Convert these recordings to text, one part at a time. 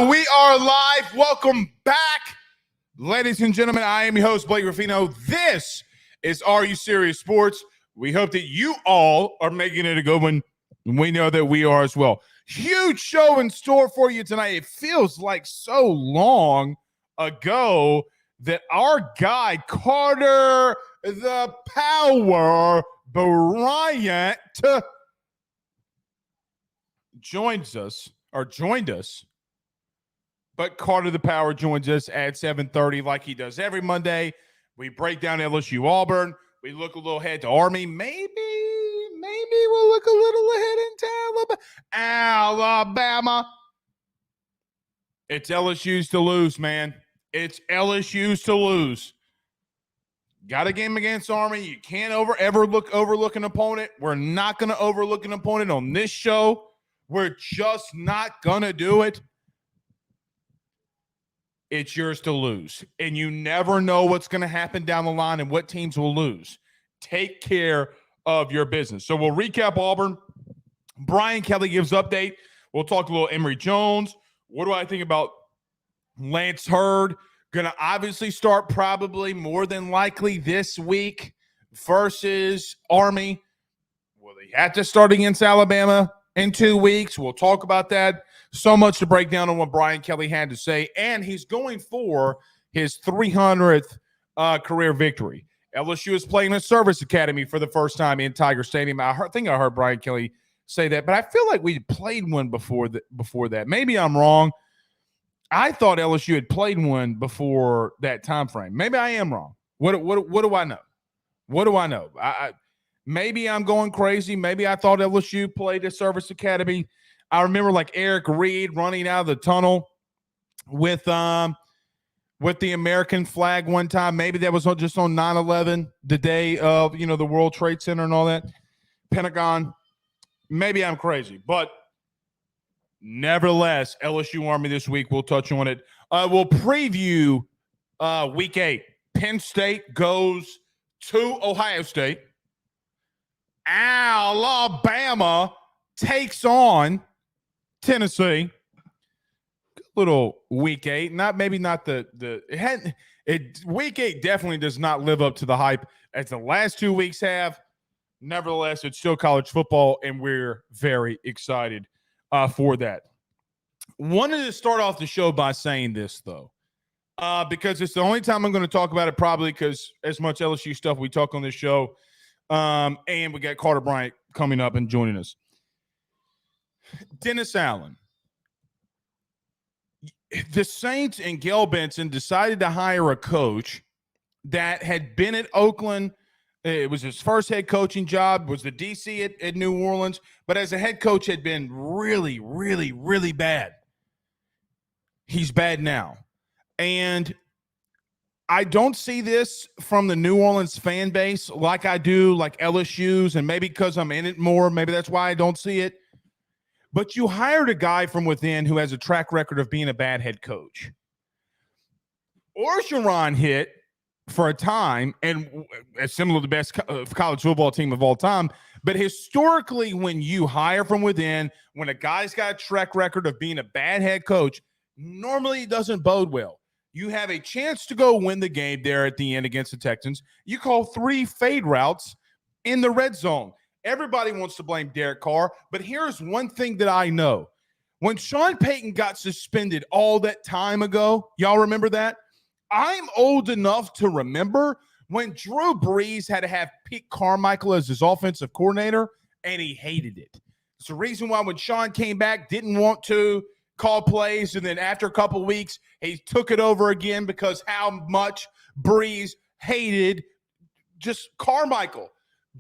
We are live. Welcome back, ladies and gentlemen. I am your host, Blake Ruffino. This is Are You Serious Sports. We hope that you all are making it a good one. We know that we are as well. Huge show in store for you tonight. It feels like so long ago that our guy, Carter the Power Bryant, joined us. But Carter the Power joins us at 7:30 like he does every Monday. We break down LSU Auburn. We look a little ahead to Army. Maybe we'll look a little ahead into Alabama. It's LSU's to lose, man. It's LSU's to lose. Got a game against Army. You can't overlook an opponent. We're not going to overlook an opponent on this show. We're just not going to do it. It's yours to lose. And you never know what's going to happen down the line and what teams will lose. Take care of your business. So we'll recap Auburn. Brian Kelly gives update. We'll talk a little Emory Jones. What do I think about Lance Hurd? Going to obviously start probably more than likely this week versus Army. Will they have to start against Alabama in 2 weeks? We'll talk about that. So much to break down on what Brian Kelly had to say. And he's going for his 300th career victory. LSU is playing a service academy for the first time in Tiger Stadium. I think I heard Brian Kelly say that, but I feel like we played one before that. Maybe I'm wrong. I thought LSU had played one before that time frame. Maybe I am wrong. What do I know? What do I know? Maybe I'm going crazy. Maybe I thought LSU played a service academy. I remember like Eric Reed running out of the tunnel with the American flag one time. Maybe that was just on 9/11, the day of, the World Trade Center and all that, Pentagon. Maybe I'm crazy, but nevertheless, LSU Army this week. We'll touch on it. We'll preview Week 8. Penn State goes to Ohio State. Alabama takes on Tennessee. Good little Week 8. Week 8 definitely does not live up to the hype as the last 2 weeks have. Nevertheless, it's still college football, and we're very excited for that. Wanted to start off the show by saying this, though, because it's the only time I'm going to talk about it, probably because as much LSU stuff we talk on this show, and we got Carter Bryant coming up and joining us. Dennis Allen. The Saints and Gail Benson decided to hire a coach that had been at Oakland. It was his first head coaching job, was the DC at New Orleans, but as a head coach had been really, really, really bad. He's bad now. And I don't see this from the New Orleans fan base like I do, like LSU's, and maybe because I'm in it more, maybe that's why I don't see it. But you hired a guy from within who has a track record of being a bad head coach. Orgeron hit for a time, and similar to the best college football team of all time. But historically, when you hire from within, when a guy's got a track record of being a bad head coach, normally it doesn't bode well. You have a chance to go win the game there at the end against the Texans. You call 3 fade routes in the red zone. Everybody wants to blame Derek Carr, but here's one thing that I know. When Sean Payton got suspended all that time ago, y'all remember that? I'm old enough to remember when Drew Brees had to have Pete Carmichael as his offensive coordinator, and he hated it. It's the reason why when Sean came back, didn't want to call plays, and then after a couple of weeks, he took it over again because how much Brees hated just Carmichael.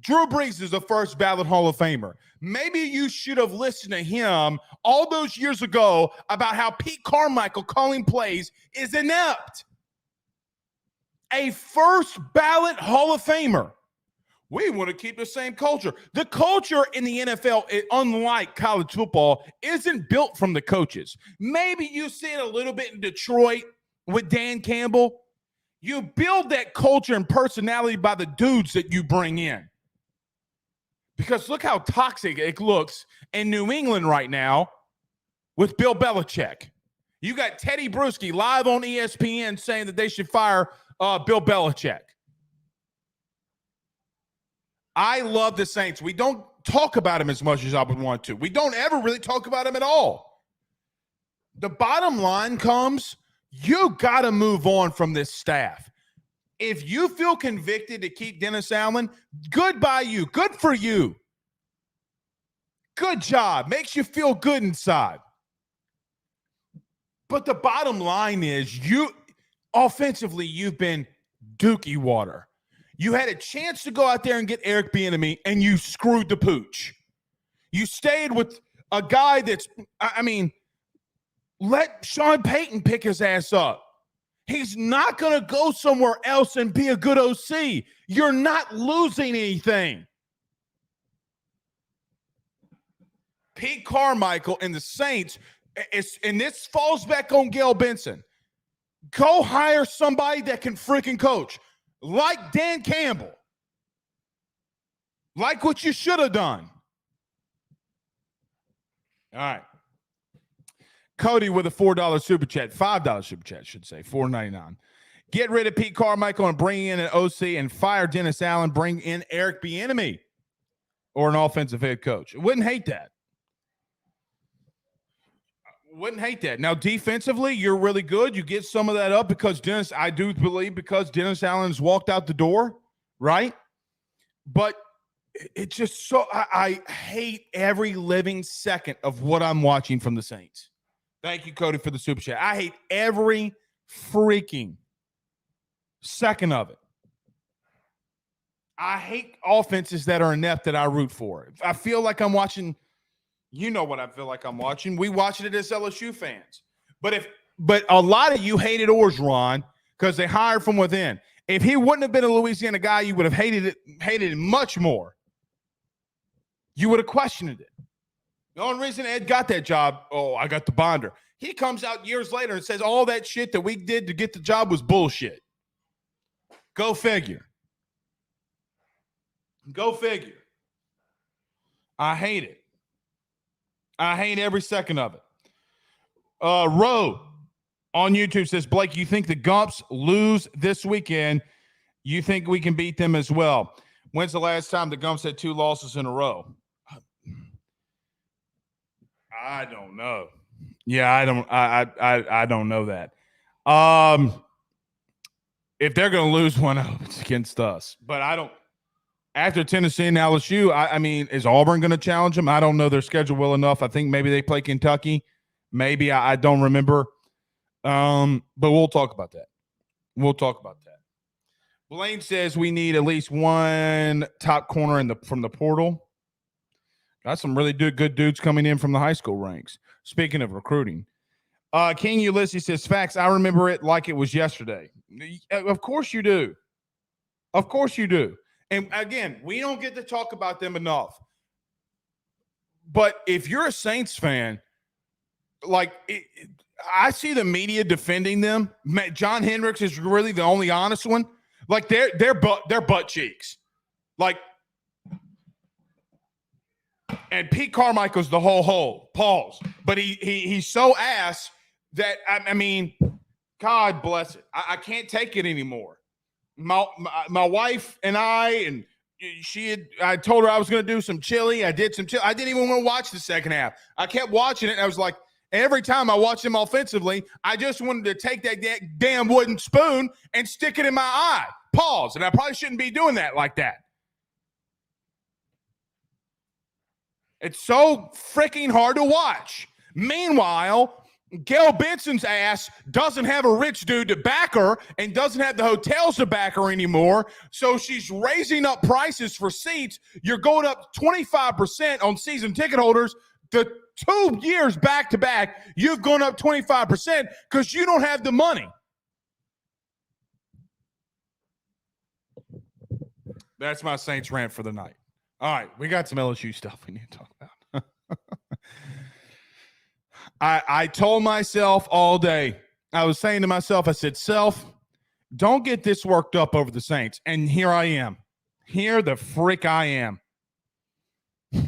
Drew Brees is a first ballot Hall of Famer. Maybe you should have listened to him all those years ago about how Pete Carmichael calling plays is inept. A first ballot Hall of Famer. We want to keep the same culture. The culture in the NFL, unlike college football, isn't built from the coaches. Maybe you see it a little bit in Detroit with Dan Campbell. You build that culture and personality by the dudes that you bring in. Because look how toxic it looks in New England right now with Bill Belichick. You got Teddy Bruschi live on ESPN saying that they should fire Bill Belichick. I love the Saints. We don't talk about them as much as I would want to. We don't ever really talk about them at all. The bottom line comes, you got to move on from this staff. If you feel convicted to keep Dennis Allen, good by you. Good for you. Good job. Makes you feel good inside. But the bottom line is, offensively, you've been dookie water. You had a chance to go out there and get Eric Bieniemy, and you screwed the pooch. You stayed with a guy that's, let Sean Payton pick his ass up. He's not going to go somewhere else and be a good OC. You're not losing anything. Pete Carmichael and the Saints, and this falls back on Gail Benson. Go hire somebody that can freaking coach. Like Dan Campbell. Like what you should have done. All right. Cody with a $4 super chat. $5 super chat, I should say. $4.99. Get rid of Pete Carmichael and bring in an OC and fire Dennis Allen. Bring in Eric Bieniemy or an offensive head coach. Wouldn't hate that. Wouldn't hate that. Now, defensively, you're really good. You get some of that up because Dennis Allen's walked out the door, right? But it's just so I hate every living second of what I'm watching from the Saints. Thank you, Cody, for the super chat. I hate every freaking second of it. I hate offenses that are inept that I root for. I feel like I'm watching. You know what I feel like I'm watching. We watching it as LSU fans. But a lot of you hated Orgeron because they hired from within. If he wouldn't have been a Louisiana guy, you would have hated it much more. You would have questioned it. The only reason Ed got that job, I got the bonder. He comes out years later and says all that shit that we did to get the job was bullshit. Go figure. Go figure. I hate it. I hate every second of it. Roe on YouTube says, Blake, you think the Gumps lose this weekend? You think we can beat them as well? When's the last time the Gumps had 2 losses in a row? I don't know. Yeah, I don't know that. If they're going to lose one, I hope it's against us. But I don't. After Tennessee and LSU, I mean, is Auburn going to challenge them? I don't know their schedule well enough. I think maybe they play Kentucky. Maybe I don't remember. But we'll talk about that. Blaine says we need at least one top corner from the portal. Got some really good dudes coming in from the high school ranks. Speaking of recruiting. King Ulysses says, facts, I remember it like it was yesterday. Of course you do. Of course you do. And again, we don't get to talk about them enough. But if you're a Saints fan, I see the media defending them. John Hendricks is really the only honest one. Like they're butt cheeks. Like, and Pete Carmichael's the whole hole. Pause. But he's so ass that I mean, God bless it. I can't take it anymore. My wife and I told her I was going to do some chili. I did some chili. I didn't even want to watch the second half. I kept watching it. And I was like, every time I watched him offensively, I just wanted to take that damn wooden spoon and stick it in my eye. Pause. And I probably shouldn't be doing that like that. It's so freaking hard to watch. Meanwhile, Gail Benson's ass doesn't have a rich dude to back her and doesn't have the hotels to back her anymore. So she's raising up prices for seats. You're going up 25% on season ticket holders. The 2 years back to back, you've gone up 25% because you don't have the money. That's my Saints rant for the night. All right, we got some LSU stuff we need to talk about. I told myself all day, I was saying to myself, I said, self, don't get this worked up over the Saints. And here I am. Here the frick I am. All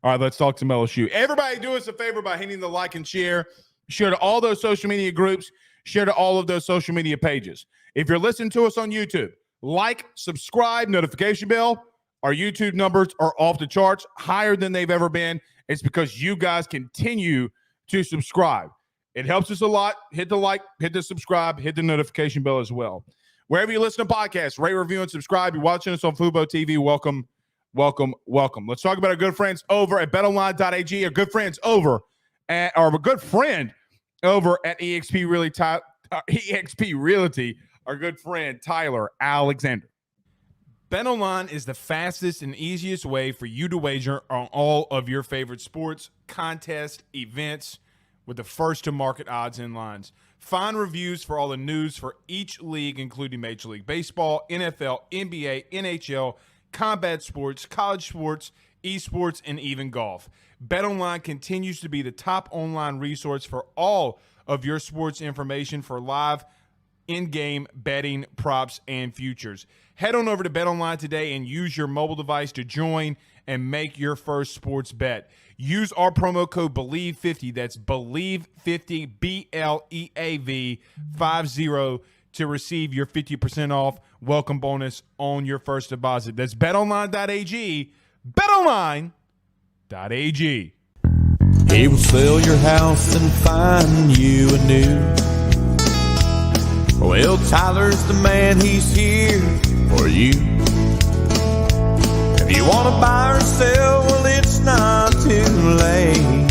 right, let's talk some LSU. Everybody do us a favor by hitting the like and share. Share to all those social media groups. Share to all of those social media pages. If you're listening to us on YouTube, like, subscribe, notification bell. Our YouTube numbers are off the charts, higher than they've ever been. It's because you guys continue to subscribe. It helps us a lot. Hit the like, hit the subscribe, hit the notification bell as well. Wherever you listen to podcasts, rate, review, and subscribe. You're watching us on Fubo TV. Welcome, welcome, welcome. Let's talk about our good friends over at betonline.ag, our good friends over at, or a good friend over at EXP Realty, our good friend Tyler Alexander. BetOnline is the fastest and easiest way for you to wager on all of your favorite sports, contests, events with the first-to-market odds and lines. Find reviews for all the news for each league, including Major League Baseball, NFL, NBA, NHL, combat sports, college sports, esports, and even golf. BetOnline continues to be the top online resource for all of your sports information for live in-game betting, props, and futures. Head on over to BetOnline today and use your mobile device to join and make your first sports bet. Use our promo code BELIEVE50, that's BELIEVE50, BLEAV 50, to receive your 50% off welcome bonus on your first deposit. That's betonline.ag, betonline.ag. He will sell your house and find you a new. Well, Tyler's the man, he's here for you. If you want to buy or sell, well, it's not too late.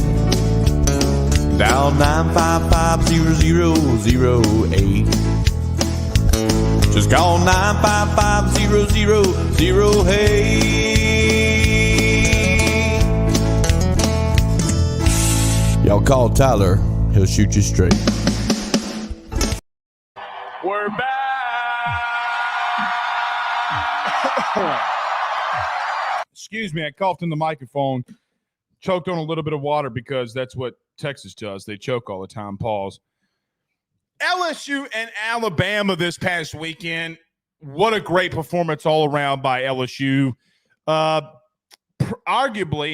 Dial 955-0008. Just call 955-0008. Y'all call Tyler, he'll shoot you straight. We're back. Excuse me, I coughed in the microphone, choked on a little bit of water because that's what Texas does. They choke all the time. Pause. LSU and Alabama this past weekend. What a great performance all around by LSU. Arguably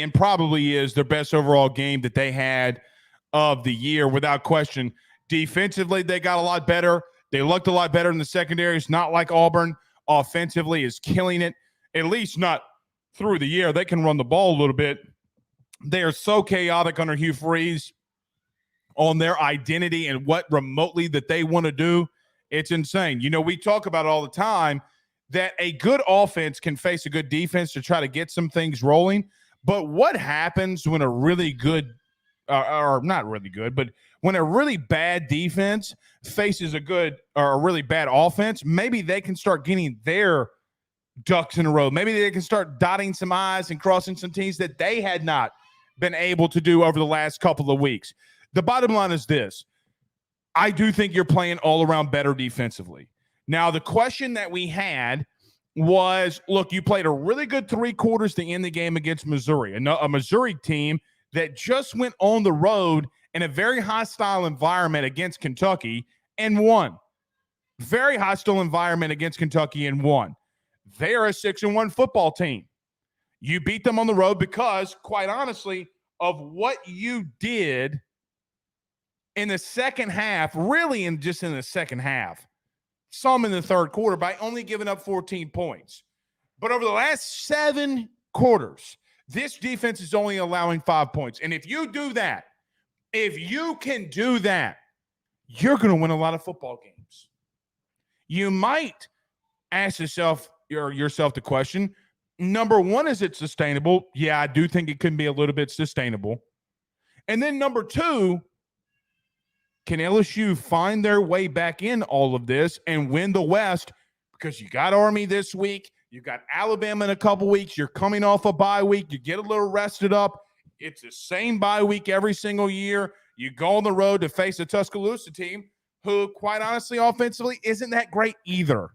and probably is their best overall game that they had of the year, without question. Defensively, they got a lot better. They looked a lot better in the secondary. It's not like Auburn offensively is killing it, at least not through the year. They can run the ball a little bit. They are so chaotic under Hugh Freeze on their identity and what remotely that they want to do. It's insane. You know, we talk about it all the time that a good offense can face a good defense to try to get some things rolling. But what happens when a really good or not really good, but when a really bad defense faces a good or a really bad offense, maybe they can start getting their ducks in a row. Maybe they can start dotting some I's and crossing some T's that they had not been able to do over the last couple of weeks. The bottom line is this. I do think you're playing all around better defensively. Now, the question that we had was, look, you played a really good 3 quarters to end the game against Missouri, a Missouri team that just went on the road in a very hostile environment against Kentucky and won. Very hostile environment against Kentucky and won. They are a 6-1 football team. You beat them on the road because, quite honestly, of what you did in the second half, really in the second half, some in the third quarter, by only giving up 14 points. But over the last 7 quarters, this defense is only allowing 5 points. And if you do that, if you can do that, you're going to win a lot of football games. You might ask yourself the question, number one, is it sustainable? Yeah, I do think it can be a little bit sustainable. And then number two, can LSU find their way back in all of this and win the West? Because you got Army this week. You got Alabama in a couple weeks. You're coming off a bye week. You get a little rested up. It's the same bye week every single year. You go on the road to face a Tuscaloosa team who, quite honestly, offensively, isn't that great either.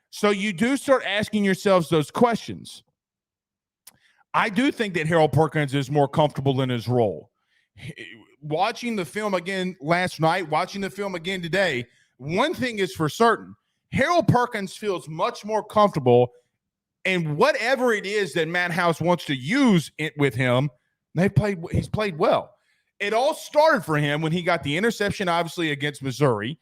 So you do start asking yourselves those questions. I do think that Harold Perkins is more comfortable in his role. Watching the film again last night, watching the film again today, one thing is for certain. Harold Perkins feels much more comfortable in whatever it is that Matt House wants to use it with him. He's played well. It all started for him when he got the interception, obviously, against Missouri.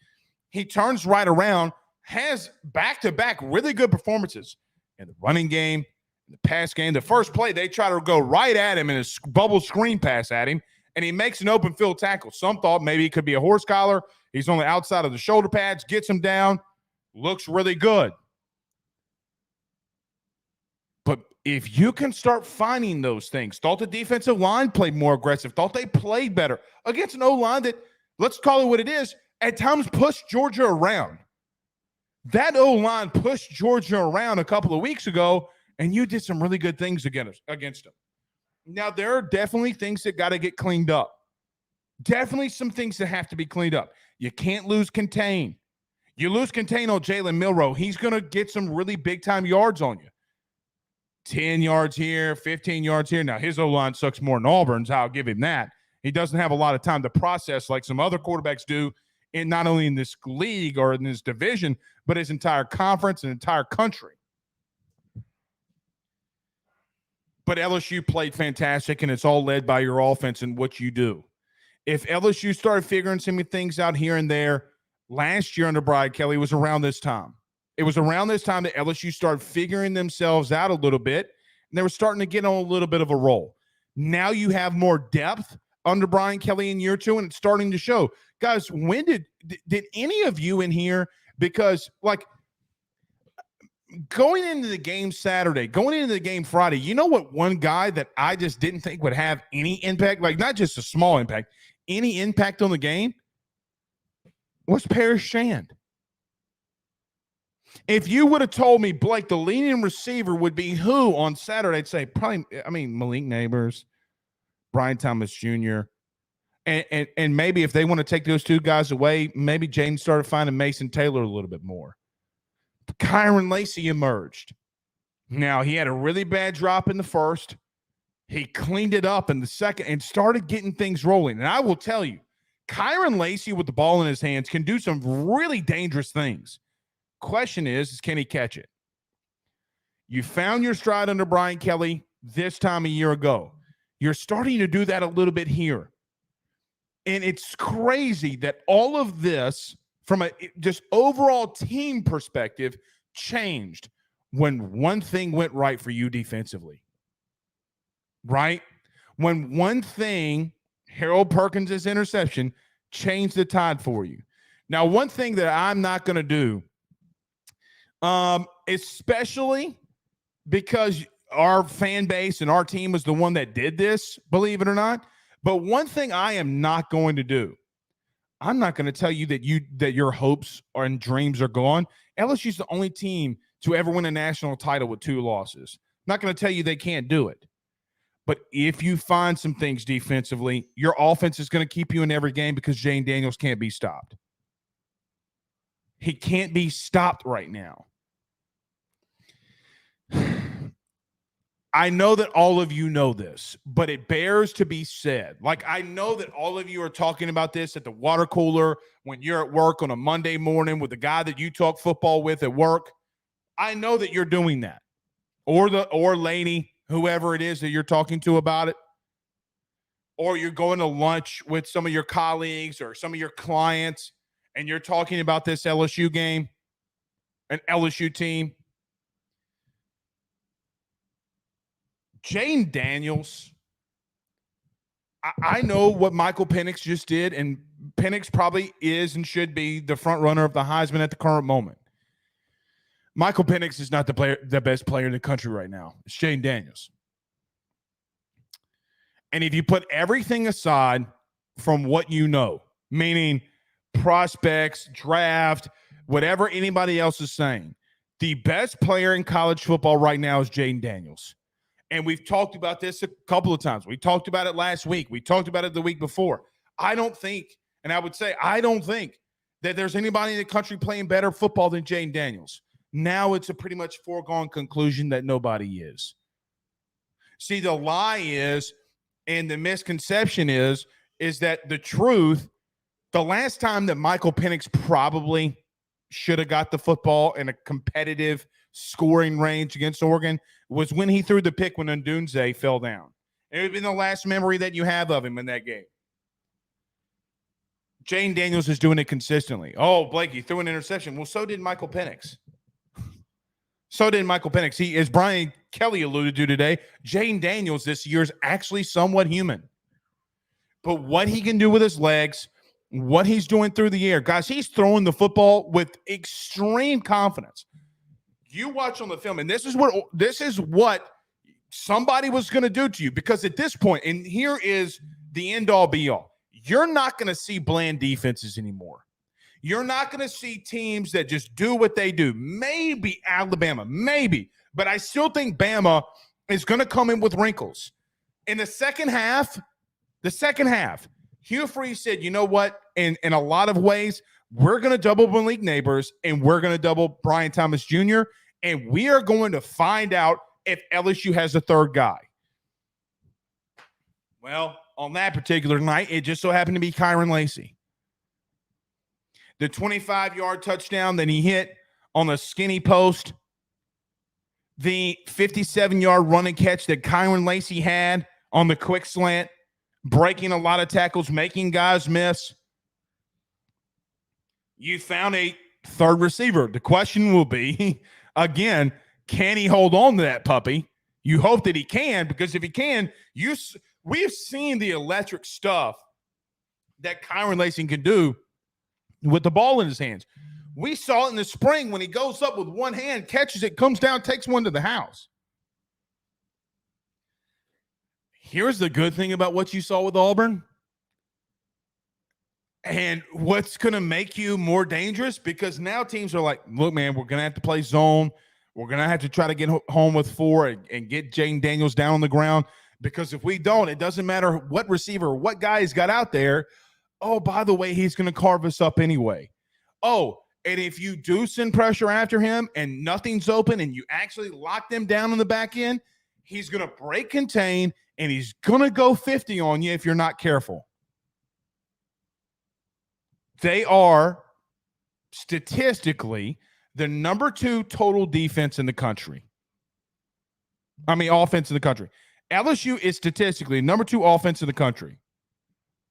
He turns right around, has back-to-back really good performances in the running game, in the pass game. The first play, they try to go right at him in a bubble screen pass at him, and he makes an open field tackle. Some thought maybe it could be a horse collar. He's on the outside of the shoulder pads, gets him down, looks really good. But if you can start finding those things, thought the defensive line played more aggressive, thought they played better against an O-line that, let's call it what it is, at times pushed Georgia around. That O-line pushed Georgia around a couple of weeks ago, and you did some really good things against them. Now, there are definitely things that got to get cleaned up. Definitely some things that have to be cleaned up. You can't lose contain. You lose contain on Jalen Milroe, he's going to get some really big-time yards on you. 10 yards here, 15 yards here. Now, his O-line sucks more than Auburn's. I'll give him that. He doesn't have a lot of time to process like some other quarterbacks do, in not only in this league or in this division, but his entire conference and entire country. But LSU played fantastic, and it's all led by your offense and what you do. If LSU started figuring some things out here and there, last year under Bryant Kelly was around this time. It was around this time that LSU started figuring themselves out a little bit, and they were starting to get on a little bit of a roll. Now you have more depth under Bryant Kelly in year 2, and it's starting to show. Guys, when did any of you in here, because like going into the game Saturday, going into the game Friday, you know what one guy that I just didn't think would have any impact, like not just a small impact, any impact on the game, was Paris Shand. If you would have told me, Blake, the leading receiver would be who on Saturday, I'd say probably, Malik Neighbors, Brian Thomas Jr., and maybe if they want to take those two guys away, maybe James started finding Mason Taylor a little bit more. Kyron Lacey emerged. Now, he had a really bad drop in the first. He cleaned it up in the second and started getting things rolling. And I will tell you, Kyron Lacey with the ball in his hands can do some really dangerous things. Question is can he catch it? You found your stride under Brian Kelly this time a year ago. You're starting to do that a little bit here. And it's crazy that all of this, from a just overall team perspective, changed when one thing went right for you defensively. Right? When one thing, Harold Perkins' interception, changed the tide for you. Now, one thing that I'm not going to do, especially because our fan base and our team was the one that did this, believe it or not. But one thing I am not going to do, I'm not going to tell you that your hopes and dreams are gone. LSU's the only team to ever win a national title with 2 losses. I'm not going to tell you they can't do it. But if you find some things defensively, your offense is going to keep you in every game because Jane Daniels can't be stopped. He can't be stopped right now. I know that all of you know this, but it bears to be said. Like, I know that all of you are talking about this at the water cooler when you're at work on a Monday morning with the guy that you talk football with at work. I know that you're doing that. Or Laney, whoever it is that you're talking to about it. Or you're going to lunch with some of your colleagues or some of your clients, and you're talking about this LSU game, an LSU team. Jane Daniels, I know what Michael Penix just did, and Penix probably is and should be the front runner of the Heisman at the current moment. Michael Penix is not the best player in the country right now. It's Jane Daniels. And if you put everything aside from what you know, meaning prospects, draft, whatever anybody else is saying, the best player in college football right now is Jane Daniels. And we've talked about this a couple of times. We talked about it last week. We talked about it the week before. I don't think that there's anybody in the country playing better football than Jane Daniels. Now it's a pretty much foregone conclusion that nobody is. See, the lie is, and the misconception is that the truth, the last time that Michael Penix probably should have got the football in a competitive scoring range against Oregon was when he threw the pick when Ndunze fell down. It would have been the last memory that you have of him in that game. Jane Daniels is doing it consistently. Oh, Blake, he threw an interception. Well, so did Michael Penix. He, as Brian Kelly alluded to today, Jane Daniels this year is actually somewhat human. But what he can do with his legs, what he's doing through the air, guys, he's throwing the football with extreme confidence. You watch on the film, and this is what somebody was going to do to you, because at this point, and here is the end-all be-all, you're not going to see bland defenses anymore. You're not going to see teams that just do what they do. Maybe Alabama, maybe. But I still think Bama is going to come in with wrinkles. In the second half, Hugh Freeze said, you know what? In a lot of ways, we're going to double Malik Neighbors, and we're going to double Brian Thomas Jr., and we are going to find out if LSU has a third guy. Well, on that particular night, it just so happened to be Kyron Lacy. The 25-yard touchdown that he hit on the skinny post, the 57-yard running catch that Kyron Lacy had on the quick slant, breaking a lot of tackles, making guys miss. You found a third receiver. The question will be, again, can he hold on to that puppy? You hope that he can, because if he can, we've seen the electric stuff that Kyron Lacy can do with the ball in his hands. We saw it in the spring when he goes up with one hand, catches it, comes down, takes one to the house. Here's the good thing about what you saw with Auburn, and what's going to make you more dangerous, because now teams are like, look, man, we're going to have to play zone. We're going to have to try to get home with 4 and get Jane Daniels down on the ground, because if we don't, it doesn't matter what receiver or what guy he's got out there. Oh, by the way, he's going to carve us up anyway. Oh, and if you do send pressure after him and nothing's open and you actually lock them down on the back end, he's going to break contain and he's going to go 50 on you if you're not careful. They are statistically the number 2 total defense in the country. Offense in the country. LSU is statistically number 2 offense in the country.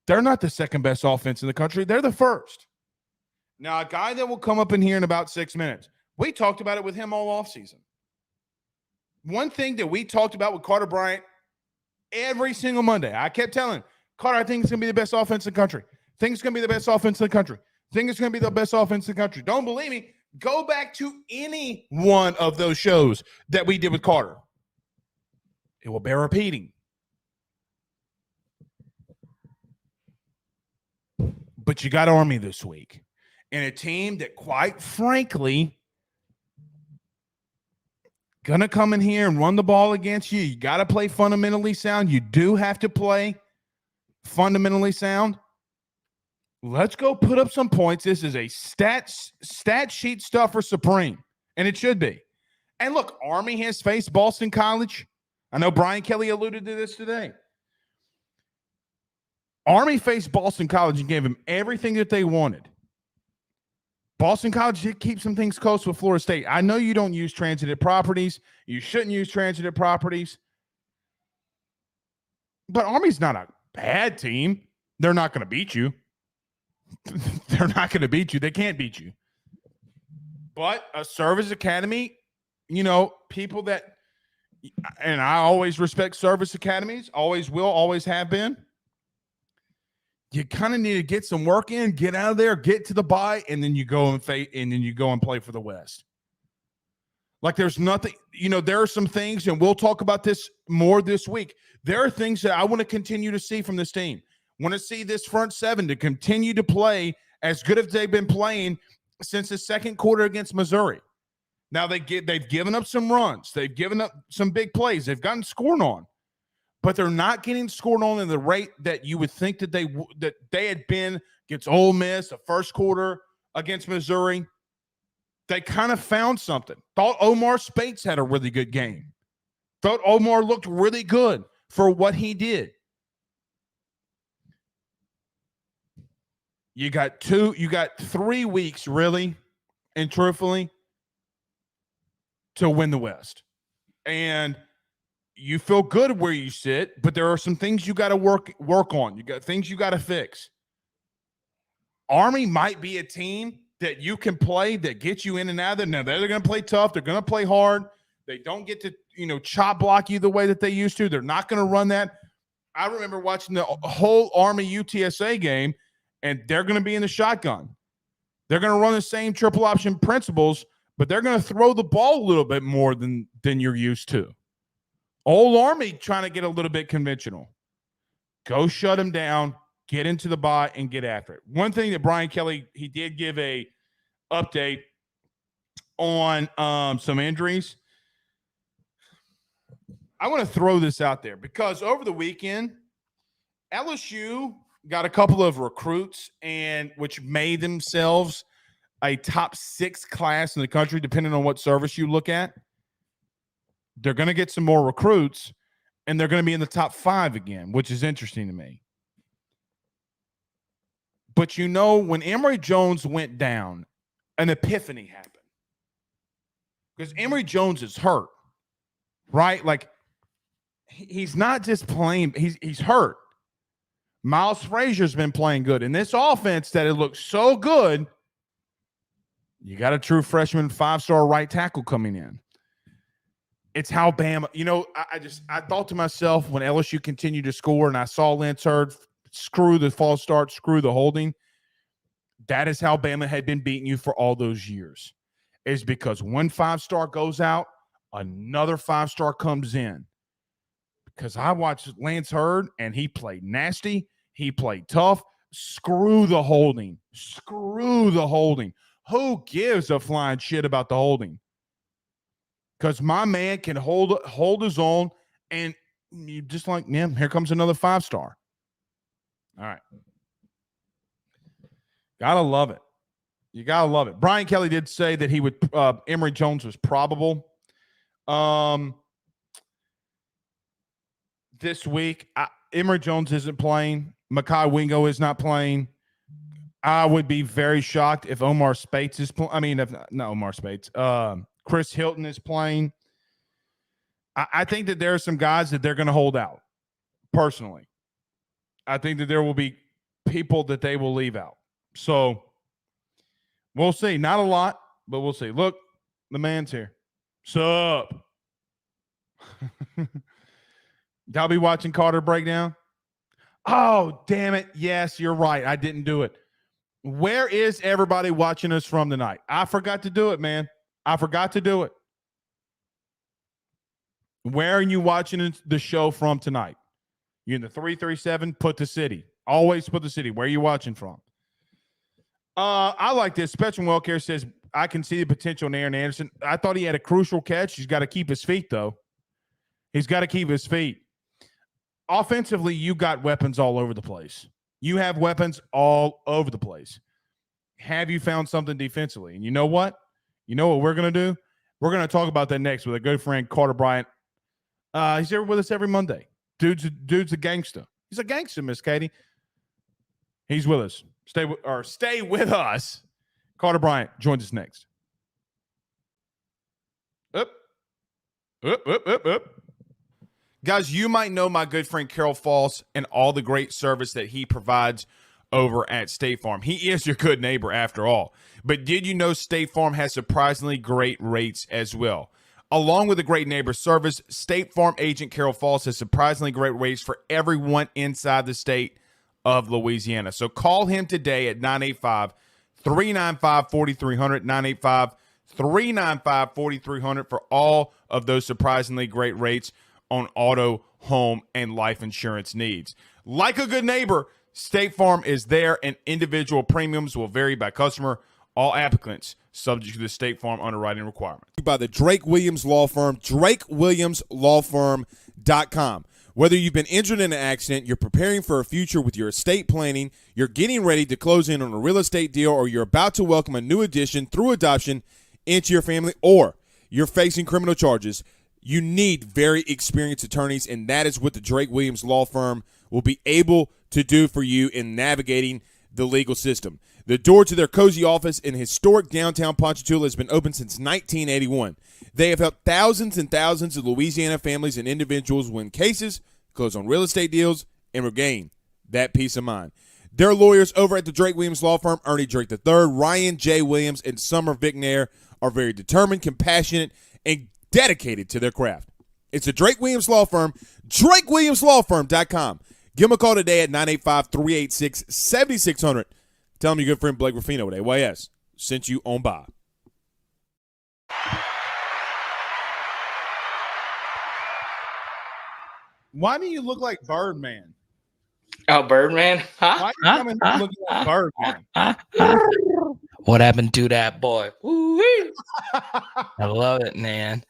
They're not the second best offense in the country. They're the first. Now, a guy that will come up in here in about 6 minutes, we talked about it with him all offseason. One thing that we talked about with Carter Bryant every single Monday, I kept telling him, Carter, I think it's going to be the best offense in the country. I think it's going to be the best offense in the country. I think it's going to be the best offense in the country. Don't believe me? Go back to any one of those shows that we did with Carter. It will bear repeating. But you got Army this week. And a team that, quite frankly, going to come in here and run the ball against you. You got to play fundamentally sound. You do have to play fundamentally sound. Let's go put up some points. This is a stat sheet stuffer supreme, and it should be. And look, Army has faced Boston College. I know Brian Kelly alluded to this today. Army faced Boston College and gave them everything that they wanted. Boston College did keep some things close with Florida State. I know you don't use transitive properties. You shouldn't use transitive properties. But Army's not a bad team. They're not going to beat you. They're not going to beat you. They can't beat you. But a service academy, people that, and I always respect service academies, always will, always have been. You kind of need to get some work in, get out of there, get to the bye, and then you go and play for the West. Like there's nothing, there are some things, and we'll talk about this more this week. There are things that I want to continue to see from this team. Want to see this front seven to continue to play as good as they've been playing since the second quarter against Missouri. Now they've given up some runs. They've given up some big plays. They've gotten scored on. But they're not getting scored on in the rate that you would think that they had been against Ole Miss, the first quarter against Missouri. They kind of found something. Thought Omar Speights had a really good game. Thought Omar looked really good for what he did. You got 3 weeks, really, and truthfully, to win the West. And you feel good where you sit, but there are some things you got to work on. You got things you got to fix. Army might be a team that you can play that gets you in and out of there. Now, they're going to play tough. They're going to play hard. They don't get to, chop block you the way that they used to. They're not going to run that. I remember watching the whole Army UTSA game, and they're going to be in the shotgun. They're going to run the same triple option principles, but they're going to throw the ball a little bit more than you're used to. Old Army trying to get a little bit conventional. Go shut them down, get into the bye, and get after it. One thing that Brian Kelly, he did give a update on some injuries. I want to throw this out there because over the weekend, LSU got a couple of recruits which made themselves a top 6 class in the country, depending on what service you look at. They're going to get some more recruits, and they're going to be in the top 5 again, which is interesting to me. But when Emory Jones went down, an epiphany happened. Because Emory Jones is hurt, right? Like, he's not just playing, he's hurt. Miles Frazier's been playing good. In this offense that it looks so good, you got a true freshman 5-star right tackle coming in. It's how Bama, I thought to myself when LSU continued to score and I saw Lance Hurd screw the false start, screw the holding, that is how Bama had been beating you for all those years. Is because one 5-star goes out, another 5-star comes in. Because I watched Lance Hurd and he played nasty, he played tough. Screw the holding. Screw the holding. Who gives a flying shit about the holding? Because my man can hold his own, and you just like, man, here comes another 5-star. All right. Gotta love it. You gotta love it. Brian Kelly did say that he would Emory Jones was probable. This week, Emory Jones isn't playing. Mekhi Wingo is not playing. I would be very shocked if Omar Spates is playing. I mean, not Omar Spates. Chris Hilton is playing. I think that there are some guys that they're going to hold out, personally. I think that there will be people that they will leave out. So, we'll see. Not a lot, but we'll see. Look, the man's here. Sup? Y'all be watching Carter Breakdown? Oh, damn it. Yes, you're right. I didn't do it. Where is everybody watching us from tonight? I forgot to do it, man. I forgot to do it. Where are you watching the show from tonight? You're in the 337, put the city. Always put the city. Where are you watching from? I like this. Spectrum Wellcare says, I can see the potential in Aaron Anderson. I thought he had a crucial catch. He's got to keep his feet, though. He's got to keep his feet. Offensively, you got weapons all over the place. You have weapons all over the place. Have you found something defensively? And you know what? You know what we're going to do? We're going to talk about that next with a good friend, Carter Bryant. He's here with us every Monday. Dude's a gangster. He's a gangster, Miss Katie. He's with us. Stay with us. Carter Bryant joins us next. Up. Guys, you might know my good friend Carol Falls and all the great service that he provides over at State Farm. He is your good neighbor after all. But did you know State Farm has surprisingly great rates as well? Along with the great neighbor service, State Farm agent Carol Falls has surprisingly great rates for everyone inside the state of Louisiana. So call him today at 985-395-4300, 985-395-4300 for all of those surprisingly great rates on auto, home, and life insurance needs. Like a good neighbor, State Farm is there, and individual premiums will vary by customer. All applicants subject to the State Farm underwriting requirement. By the Drake Williams Law Firm, drakewilliamslawfirm.com. Whether you've been injured in an accident, you're preparing for a future with your estate planning, you're getting ready to close in on a real estate deal, or you're about to welcome a new addition through adoption into your family, or you're facing criminal charges, you need very experienced attorneys, and that is what the Drake Williams Law Firm will be able to do for you in navigating the legal system. The door to their cozy office in historic downtown Ponchatoula has been open since 1981. They have helped thousands and thousands of Louisiana families and individuals win cases, close on real estate deals, and regain that peace of mind. Their lawyers over at the Drake Williams Law Firm, Ernie Drake III, Ryan J. Williams, and Summer Vignair, are very determined, compassionate, and dedicated to their craft. It's the Drake Williams Law Firm, drakewilliamslawfirm.com. Give them a call today at 985-386-7600. Tell them your good friend Blake Ruffino with AYS sent you on by. Why do you look like Birdman? Oh, Birdman? Why are you coming looking like Birdman? What happened to that boy? Woo-wee. I love it, man.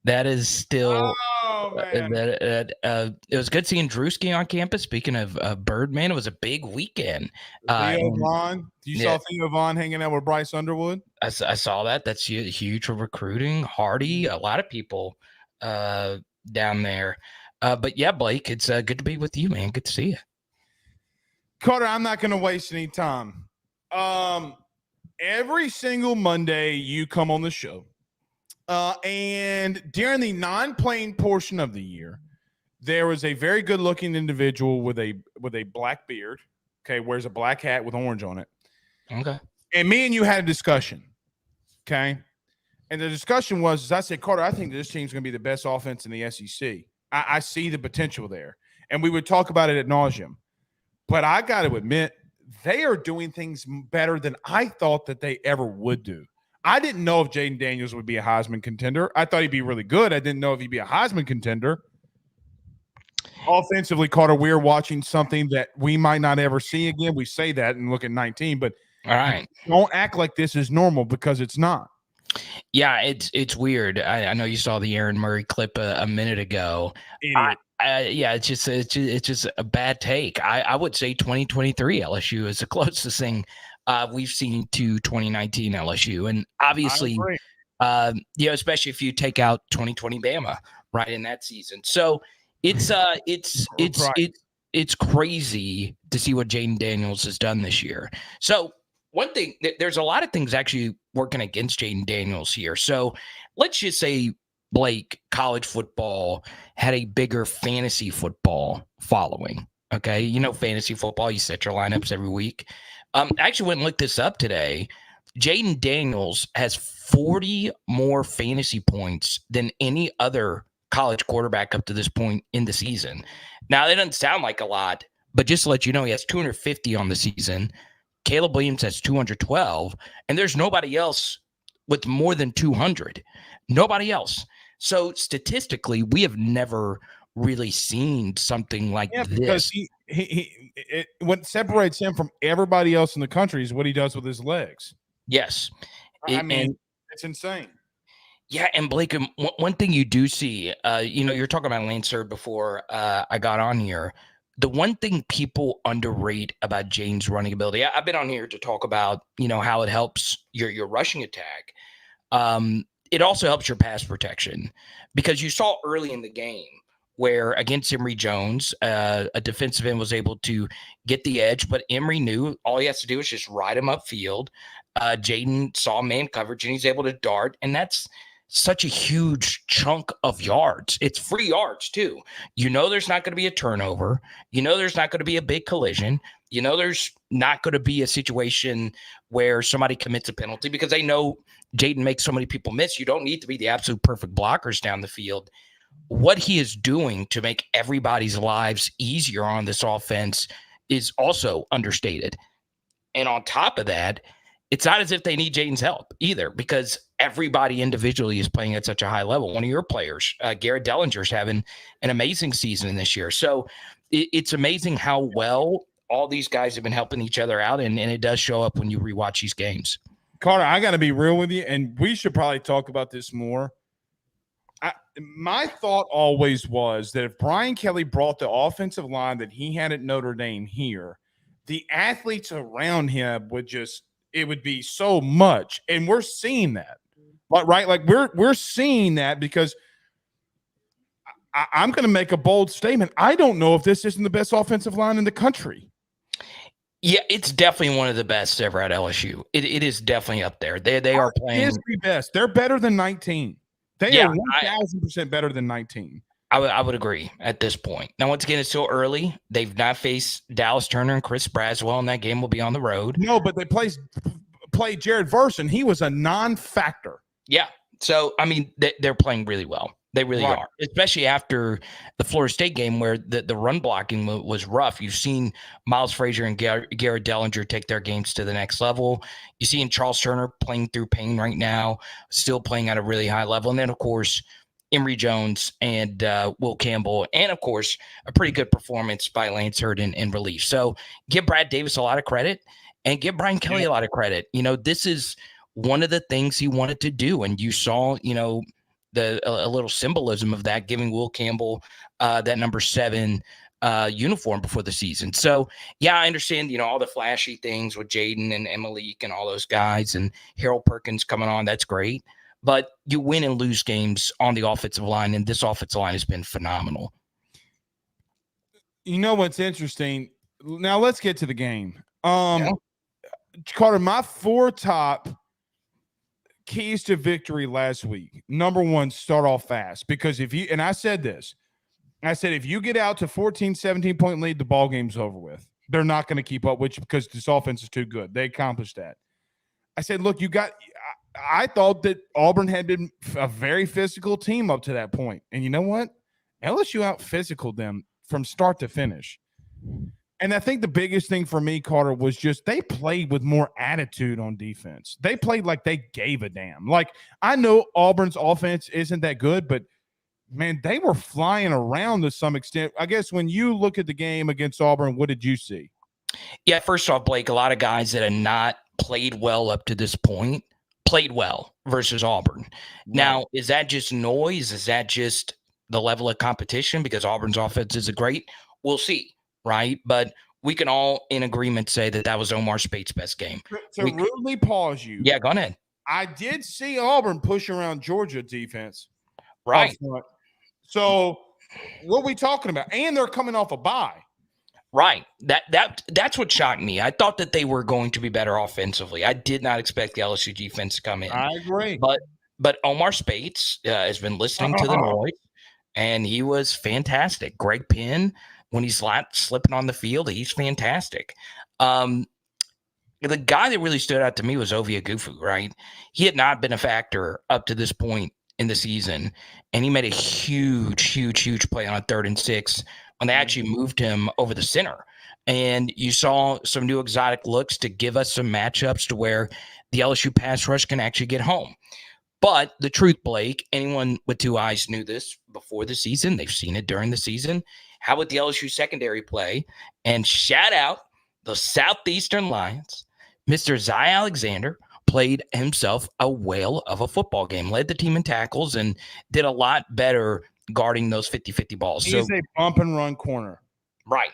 That is still. Oh, man. It was good seeing Drewski on campus. Speaking of Birdman, it was a big weekend. Theo Vaughn. You saw Theo Vaughn hanging out with Bryce Underwood? I saw that. That's huge for recruiting. Hardy, a lot of people down there. But yeah, Blake, it's good to be with you, man. Good to see you. Carter, I'm not going to waste any time. Every single Monday you come on the show. And during the non-playing portion of the year, there was a very good-looking individual with a black beard, okay, wears a black hat with orange on it. Okay. And me and you had a discussion, okay? And the discussion was, I said, Carter, I think this team's going to be the best offense in the SEC. I see the potential there. And we would talk about it ad nauseum. But I got to admit, they are doing things better than I thought that they ever would do. I didn't know if Jaden Daniels would be a Heisman contender. I thought he'd be really good. I didn't know if he'd be a Heisman contender. Offensively, Carter, we're watching something that we might not ever see again. We say that and look at 19, but all right, don't act like this is normal because it's not. Yeah, it's weird. I know you saw the Aaron Murray clip a minute ago. Yeah, it's just a bad take. I would say 2023 LSU is the closest thing we've seen to 2019 LSU, and obviously, especially if you take out 2020 Bama right in that season. So it's crazy to see what Jaden Daniels has done this year. So one thing, there's a lot of things actually working against Jaden Daniels here. So let's just say, Blake, college football had a bigger fantasy football following. Okay. You know, fantasy football, you set your lineups every week. I actually went and looked this up today. Jaden Daniels has 40 more fantasy points than any other college quarterback up to this point in the season. Now, that doesn't sound like a lot, but just to let you know, he has 250 on the season. Caleb Williams has 212, and there's nobody else with more than 200. Nobody else. So statistically, we have never really seen something like this. Because what separates him from everybody else in the country is what he does with his legs. Yes. It's insane. Yeah, and Blake, one thing you do see, you're talking about Lancer before I got on here. The one thing people underrate about Jaden's running ability, I've been on here to talk about, how it helps your rushing attack. It also helps your pass protection, because you saw early in the game where against Emory Jones, a defensive end was able to get the edge, but Emory knew all he has to do is just ride him upfield. Jaden saw man coverage and he's able to dart, and that's such a huge chunk of yards. It's free yards too. There's not going to be a turnover. There's not going to be a big collision. There's not going to be a situation where somebody commits a penalty, because they know Jaden makes so many people miss. You don't need to be the absolute perfect blockers down the field. What he is doing to make everybody's lives easier on this offense is also understated. And on top of that, it's not as if they need Jaden's help either, because everybody individually is playing at such a high level. One of your players, Garrett Dellinger's having an amazing season this year. So it's amazing how well all these guys have been helping each other out, and it does show up when you rewatch these games. Carter, I got to be real with you, and we should probably talk about this more. My thought always was that if Brian Kelly brought the offensive line that he had at Notre Dame here, the athletes around him it would be so much. And we're seeing that, right? Like we're seeing that, because I'm going to make a bold statement. I don't know if this isn't the best offensive line in the country. Yeah, it's definitely one of the best ever at LSU. It is definitely up there. They are playing. It is the best. They're better than 19. They are 1,000% better than 19. I would agree at this point. Now, once again, it's still early. They've not faced Dallas Turner and Chris Braswell, and that game will be on the road. No, but they played Jared Verse, and he was a non-factor. Yeah. So, I mean, they're playing really well. They really are, especially after the Florida State game where the run blocking was rough. You've seen Miles Frazier and Garrett Dellinger take their games to the next level. You see Charles Turner playing through pain right now, still playing at a really high level. And then, of course, Emory Jones and Will Campbell, and, of course, a pretty good performance by Lance Hurd in relief. So give Brad Davis a lot of credit and give Brian Kelly a lot of credit. This is one of the things he wanted to do, and you saw, a little symbolism of that, giving Will Campbell that number 7 uniform before the season. So, yeah, I understand, all the flashy things with Jaden and Malik and all those guys and Harold Perkins coming on. That's great. But you win and lose games on the offensive line, and this offensive line has been phenomenal. You know what's interesting? Now let's get to the game. Carter, my 4 top keys to victory last week. Number 1, start off fast. Because if I said if you get out to 14, 17-point lead, the ball game's over with. They're not going to keep up, because this offense is too good. They accomplished that. I said, look, I thought that Auburn had been a very physical team up to that point. And you know what? LSU out-physicaled them from start to finish. And I think the biggest thing for me, Carter, was just they played with more attitude on defense. They played like they gave a damn. Like, I know Auburn's offense isn't that good, but, man, they were flying around to some extent. I guess when you look at the game against Auburn, what did you see? Yeah, first off, Blake, a lot of guys that have not played well up to this point played well versus Auburn. Right. Now, is that just noise? Is that just the level of competition? Because Auburn's offense is great. We'll see. Right. But we can all in agreement say that was Omar Spate's best game. To rudely pause you. Yeah, go ahead. I did see Auburn push around Georgia defense. Right. So what are we talking about? And they're coming off a bye. Right. That's what shocked me. I thought that they were going to be better offensively. I did not expect the LSU defense to come in. I agree. But Omar Spates has been listening to the noise, and he was fantastic. Greg Penn, when he's slipping on the field, he's fantastic. The guy that really stood out to me was Ovie Agufu, right? He had not been a factor up to this point in the season, and he made a huge play on a 3rd and 6 when they actually moved him over the center. And you saw some new exotic looks to give us some matchups to where the LSU pass rush can actually get home. But the truth, Blake, anyone with 2 eyes knew this before the season. They've seen it during the season. How would the LSU secondary play? And shout out the Southeastern Lions. Mr. Zy Alexander played himself a whale of a football game, led the team in tackles, and did a lot better guarding those 50-50 balls. He's a bump and run corner. Right.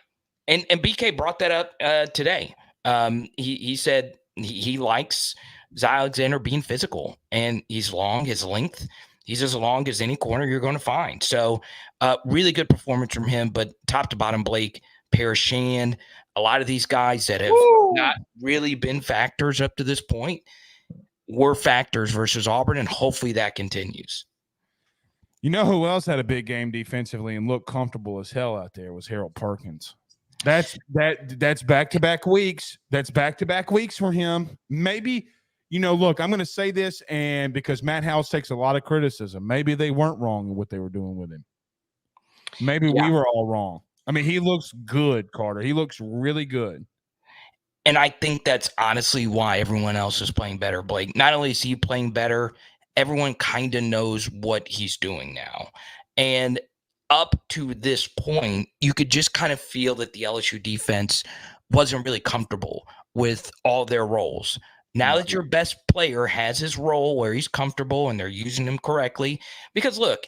And BK brought that up today. He said he likes Zy Alexander being physical, and he's long, his length. He's as long as any corner you're going to find. So really good performance from him, but top to bottom, Blake, Parrish Shand, a lot of these guys that have not really been factors up to this point were factors versus Auburn, and hopefully that continues. You know who else had a big game defensively and looked comfortable as hell out there was Harold Perkins. That's back-to-back weeks. That's back-to-back weeks for him. Maybe – look, I'm going to say this, and because Matt House takes a lot of criticism, maybe they weren't wrong in what they were doing with him. Maybe we were all wrong. I mean, he looks good, Carter. He looks really good. And I think that's honestly why everyone else is playing better, Blake. Not only is he playing better, everyone kind of knows what he's doing now. And up to this point, you could just kind of feel that the LSU defense wasn't really comfortable with all their roles. Now that your best player has his role where he's comfortable and they're using him correctly, because look,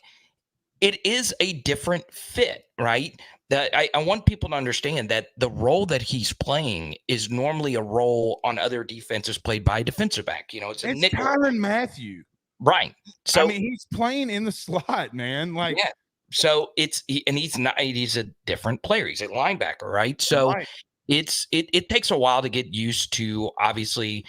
it is a different fit, right? That I want people to understand that the role that he's playing is normally a role on other defenses played by a defensive back. It's nickel. Tyrann Mathieu. Right. So I mean, he's playing in the slot, man. Like, yeah. So he's a different player. He's a linebacker, right? So it takes a while to get used to, obviously,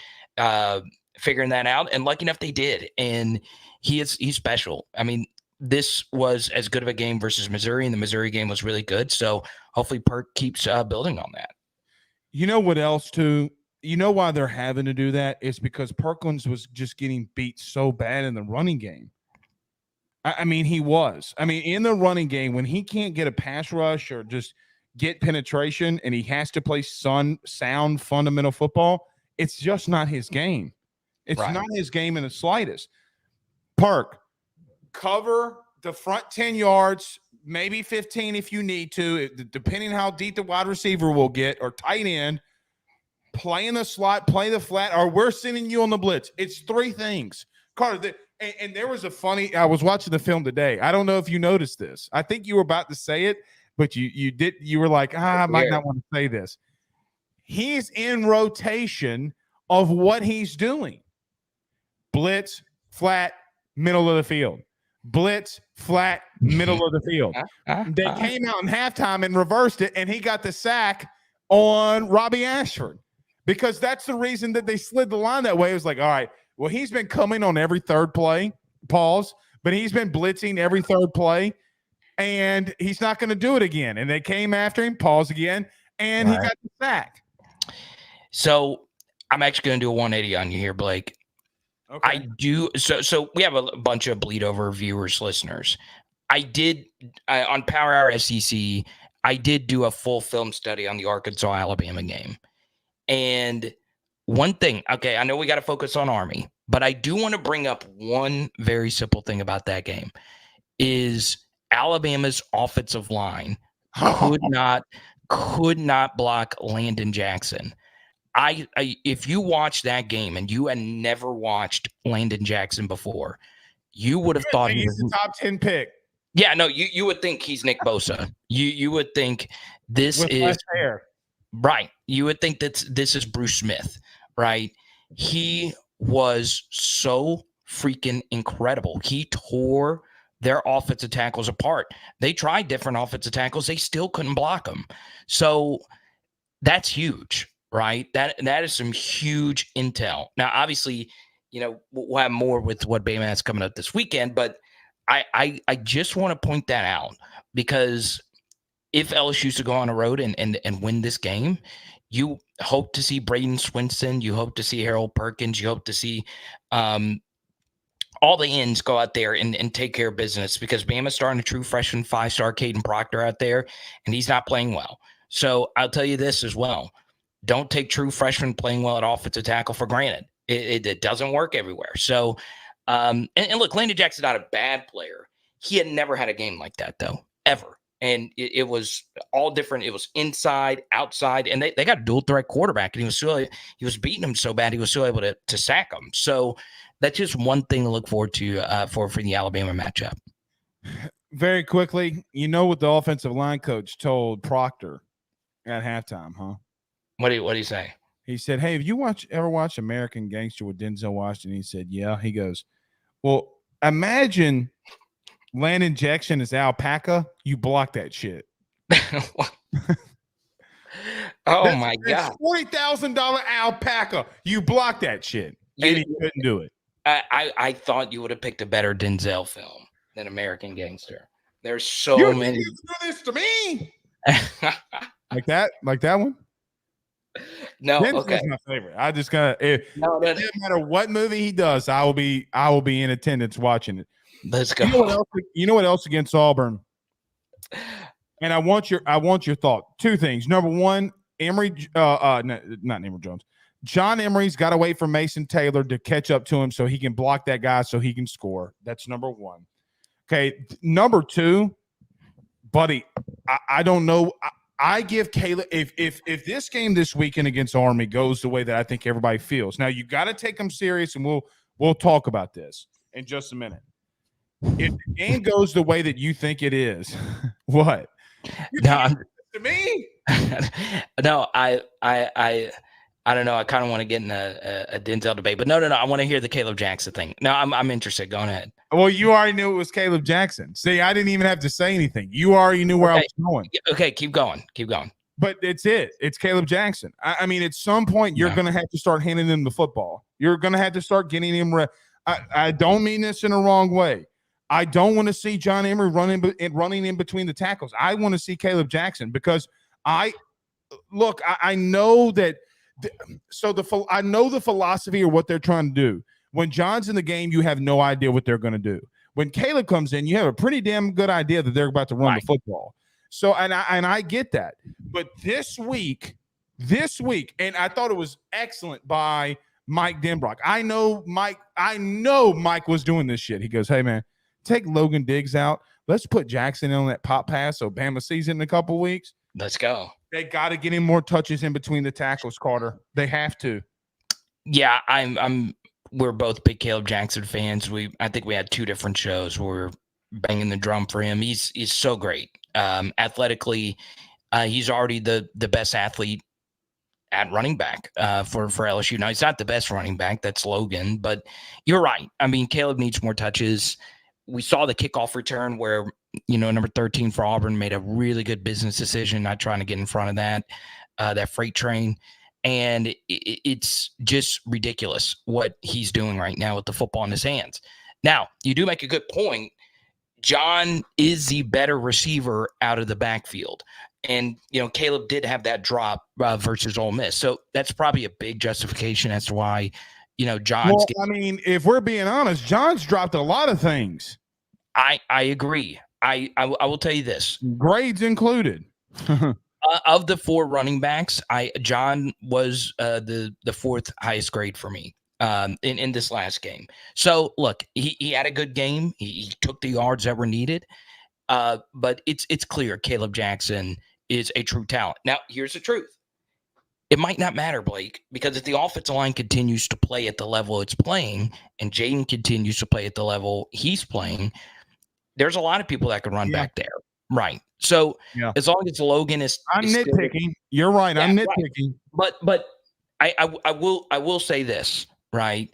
figuring that out, and lucky enough they did. And he's special. I mean, this was as good of a game versus Missouri, and the Missouri game was really good. So hopefully Perk keeps building on that. You know what else, too? You know why they're having to do that? It's because Perkins was just getting beat so bad in the running game. I mean, he was. I mean, in the running game, when he can't get a pass rush or just get penetration and he has to play sound fundamental football, it's just not his game. It's Right. not his game in the slightest. Perk, cover the front 10 yards, maybe 15 if you need to, depending how deep the wide receiver will get, or tight end. Play in the slot, play the flat, or we're sending you on the blitz. It's three things. Carter, and there was I was watching the film today. I don't know if you noticed this. I think you were about to say it, but you did. You were like, I might not want to say this. He's in rotation of what he's doing. Blitz, flat, middle of the field. Blitz, flat, middle of the field. They came out in halftime and reversed it, and he got the sack on Robbie Ashford, because that's the reason that they slid the line that way. It was like, all right, well, he's been coming on every third play, pause, but he's been blitzing every third play, and he's not going to do it again. And they came after him, pause again, and he got the sack. So I'm actually going to do a 180 on you here, Blake. Okay. I do. So we have a bunch of bleed over viewers, listeners. I did on Power Hour SEC. I did do a full film study on the Arkansas-Alabama game. And one thing, okay, I know we got to focus on Army, but I do want to bring up one very simple thing about that game is Alabama's offensive line could not block Landon Jackson. If you watched that game and you had never watched Landon Jackson before, you would have thought he's the top 10 pick. Yeah, no, you would think he's Nick Bosa. You would think this with is less hair. Right. You would think that this is Bruce Smith, right? He was so freaking incredible. He tore their offensive tackles apart. They tried different offensive tackles. They still couldn't block them. So that's huge, right? That is some huge intel. Now, obviously, we'll have more with what Bayman's coming up this weekend, but I just want to point that out, because if LSU's to go on a road and win this game, you hope to see Braden Swinson, you hope to see Harold Perkins, you hope to see all the ends go out there and take care of business, because Bama's starting a true freshman 5-star Caden Proctor out there, and he's not playing well. So I'll tell you this as well. Don't take true freshmen playing well at offensive tackle for granted. It doesn't work everywhere. So, and look, Landon Jackson's not a bad player. He had never had a game like that, though, ever. And it was all different. It was inside, outside, and they got a dual threat quarterback, and he was beating him so bad he was still able to sack him. So that's just one thing to look forward to for the Alabama matchup. Very quickly, what the offensive line coach told Proctor at halftime, huh? What do you say? He said, "Hey, have you ever watched American Gangster with Denzel Washington?" He said, "Yeah." He goes, "Well, imagine Landon Jackson is alpaca. You block that shit." Oh my God! $40,000 alpaca. You block that shit. And he couldn't do it. I thought you would have picked a better Denzel film than American Gangster. There's so many. You do this to me. Like that one. No, Denzel's okay. my favorite. I just it doesn't matter what movie he does, I will be in attendance watching it. Let's go. You know what else against Auburn? And I want your thought. Two things. Number one, not Emory Jones. John Emery's got to wait for Mason Taylor to catch up to him so he can block that guy so he can score. That's number one. Okay. Number two, buddy, I don't know. I give Caleb, if this game this weekend against Army goes the way that I think everybody feels. Now you got to take them serious, and we'll talk about this in just a minute. If the game goes the way that you think it is, what? No, to me? No, I don't know. I kind of want to get in a Denzel debate, but no. I want to hear the Caleb Jackson thing. No, I'm interested. Go ahead. Well, you already knew it was Caleb Jackson. See, I didn't even have to say anything. You already knew where I was going. Okay, keep going. But it's it. It's Caleb Jackson. I mean, at some point, you're going to have to start handing him the football. You're going to have to start getting him. I don't mean this in a wrong way. I don't want to see John Emery running in between the tackles. I want to see Caleb Jackson because I know that. I know the philosophy of what they're trying to do. When John's in the game, you have no idea what they're going to do. When Caleb comes in, you have a pretty damn good idea that they're about to run the football. So, and I get that. But this week, and I thought it was excellent by Mike Denbrock. I know Mike was doing this shit. He goes, hey, man, take Logan Diggs out. Let's put Jackson in on that pop pass so Bama sees it in a couple weeks. Let's go. They got to get him more touches in between the tackles, Carter. They have to. Yeah, we're both big Caleb Jackson fans. I think we had 2 different shows where we're banging the drum for him. He's so great. Athletically, he's already the best athlete at running back for LSU. Now, he's not the best running back. That's Logan. But you're right. I mean, Caleb needs more touches. We saw the kickoff return where, number 13 for Auburn made a really good business decision, not trying to get in front of that freight train. And it's just ridiculous what he's doing right now with the football in his hands. Now, you do make a good point. John is the better receiver out of the backfield. And, Caleb did have that drop versus Ole Miss. So that's probably a big justification as to why, John's. Well, I mean, if we're being honest, John's dropped a lot of things. I agree. I will tell you this. Grades included. Of the 4 running backs, John was the 4th highest grade for me in this last game. So look, he had a good game. He took the yards that were needed. But it's clear Caleb Jackson is a true talent. Now, here's the truth. It might not matter, Blake, because if the offensive line continues to play at the level it's playing and Jaden continues to play at the level he's playing, there's a lot of people that can run back there. Right. So as long as Logan is nitpicking. You're right. I'm nitpicking. Right. But I will say this, right?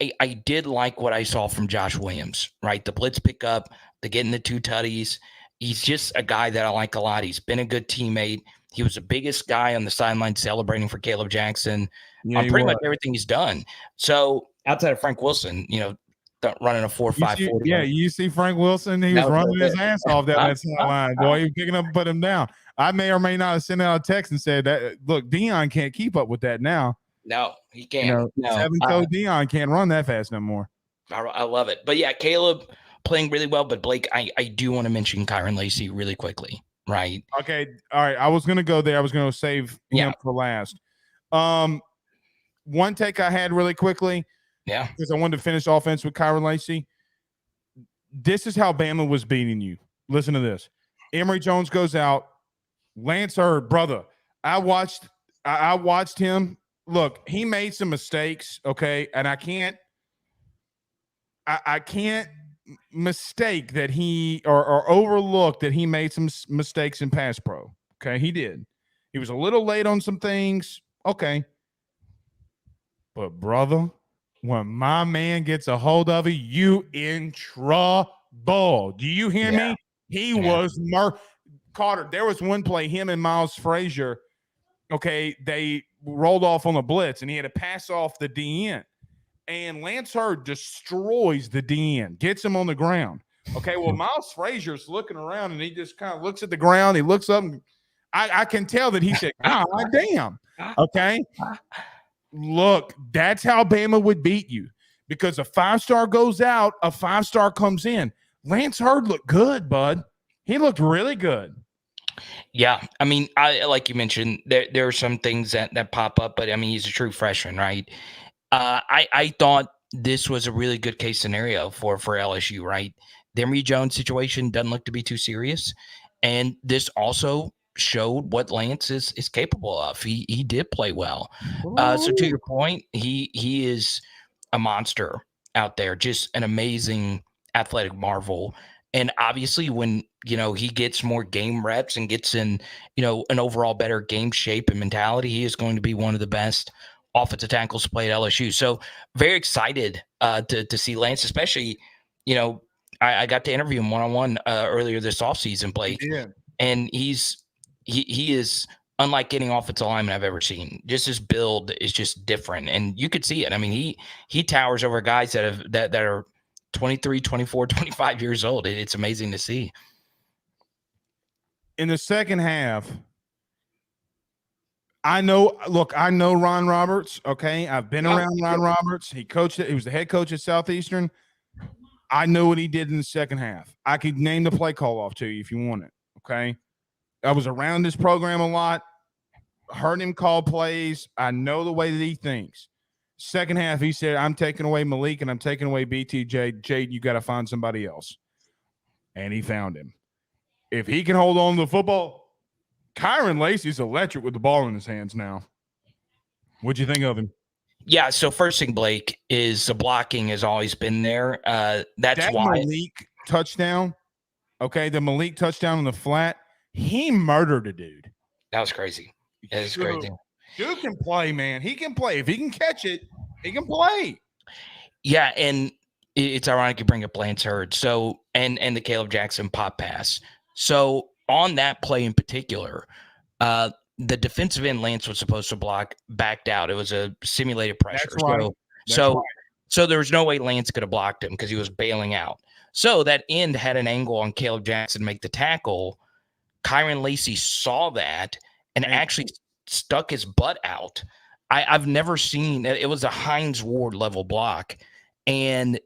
I did like what I saw from Josh Williams, right? The blitz pickup, the getting the 2 tutties. He's just a guy that I like a lot. He's been a good teammate. He was the biggest guy on the sideline celebrating for Caleb Jackson on pretty much everything he's done. So outside of Frank Wilson, running a 4.5 40. Yeah, you see Frank Wilson, he was running his ass off that sideline. Boy, he was picking up and put him down. I may or may not have sent out a text and said that, look, Dion can't keep up with that now. No, he can't. 7-toe Dion can't run that fast no more. I love it. But yeah, Caleb playing really well. But Blake, I do want to mention Kyron Lacy really quickly, right? Okay. All right. I was going to go there. I was going to save him for last. One take I had really quickly. Yeah. Because I wanted to finish offense with Kyron Lacy. This is how Bama was beating you. Listen to this. Emory Jones goes out. Lance Hurd, brother. I watched him. Look, he made some mistakes, okay? And I can't mistake that he or overlook that he made some mistakes in pass pro. Okay, he did. He was a little late on some things. Okay. But brother, when my man gets a hold of it, you in trouble. Do you hear me? He was Carter. There was one play, him and Miles Frazier. Okay, they rolled off on a blitz, and he had to pass off the DN. And Lance Hurd destroys the DN, gets him on the ground. Okay, well, Miles Frazier's looking around, and he just kind of looks at the ground. He looks up, and I can tell that he said, God damn. Okay? Look, that's how Bama would beat you, because a 5-star goes out, a 5-star comes in. Lance Hurd looked good, bud. He looked really good. Yeah, I mean, like you mentioned, there are some things that pop up, but I mean, he's a true freshman, right? I thought this was a really good case scenario for LSU, right? The Emory Jones situation doesn't look to be too serious, and this also showed what Lance is capable of. He did play well. So to your point, he is a monster out there, just an amazing athletic marvel. And obviously when, he gets more game reps and gets in, an overall better game shape and mentality, he is going to be one of the best offensive tackles to play at LSU. So very excited to see Lance, especially, I got to interview him one-on-one earlier this offseason, Blake. Yeah. And he is unlike any offensive lineman I've ever seen. Just his build is just different. And you could see it. I mean, he towers over guys that are 23, 24, 25 years old. It's amazing to see. In the second half, I know Ron Roberts. Okay. I've been around Ron Roberts. He was the head coach at Southeastern. I know what he did in the second half. I could name the play call off to you if you want it. Okay. I was around this program a lot, heard him call plays. I know the way that he thinks. Second half, he said, I'm taking away Malik and I'm taking away BTJ. Jade, you got to find somebody else. And he found him. If he can hold on to the football, Kyron Lacey's electric with the ball in his hands now. What'd you think of him? Yeah, so first thing, Blake, is the blocking has always been there. That's that why Malik touchdown, okay, the Malik touchdown on the flat, he murdered a dude. That was crazy. It was crazy. Dude can play, man. He can play. If he can catch it, he can play. Yeah, and it's ironic you bring up Lance Hurd. So and the Caleb Jackson pop pass. So on that play in particular, the defensive end Lance was supposed to block backed out. It was a simulated pressure. That's right. So there was no way Lance could have blocked him because he was bailing out. So that end had an angle on Caleb Jackson to make the tackle. Kyron Lacey saw that and actually stuck his butt out. I've never seen it. Was a Hines Ward level block. And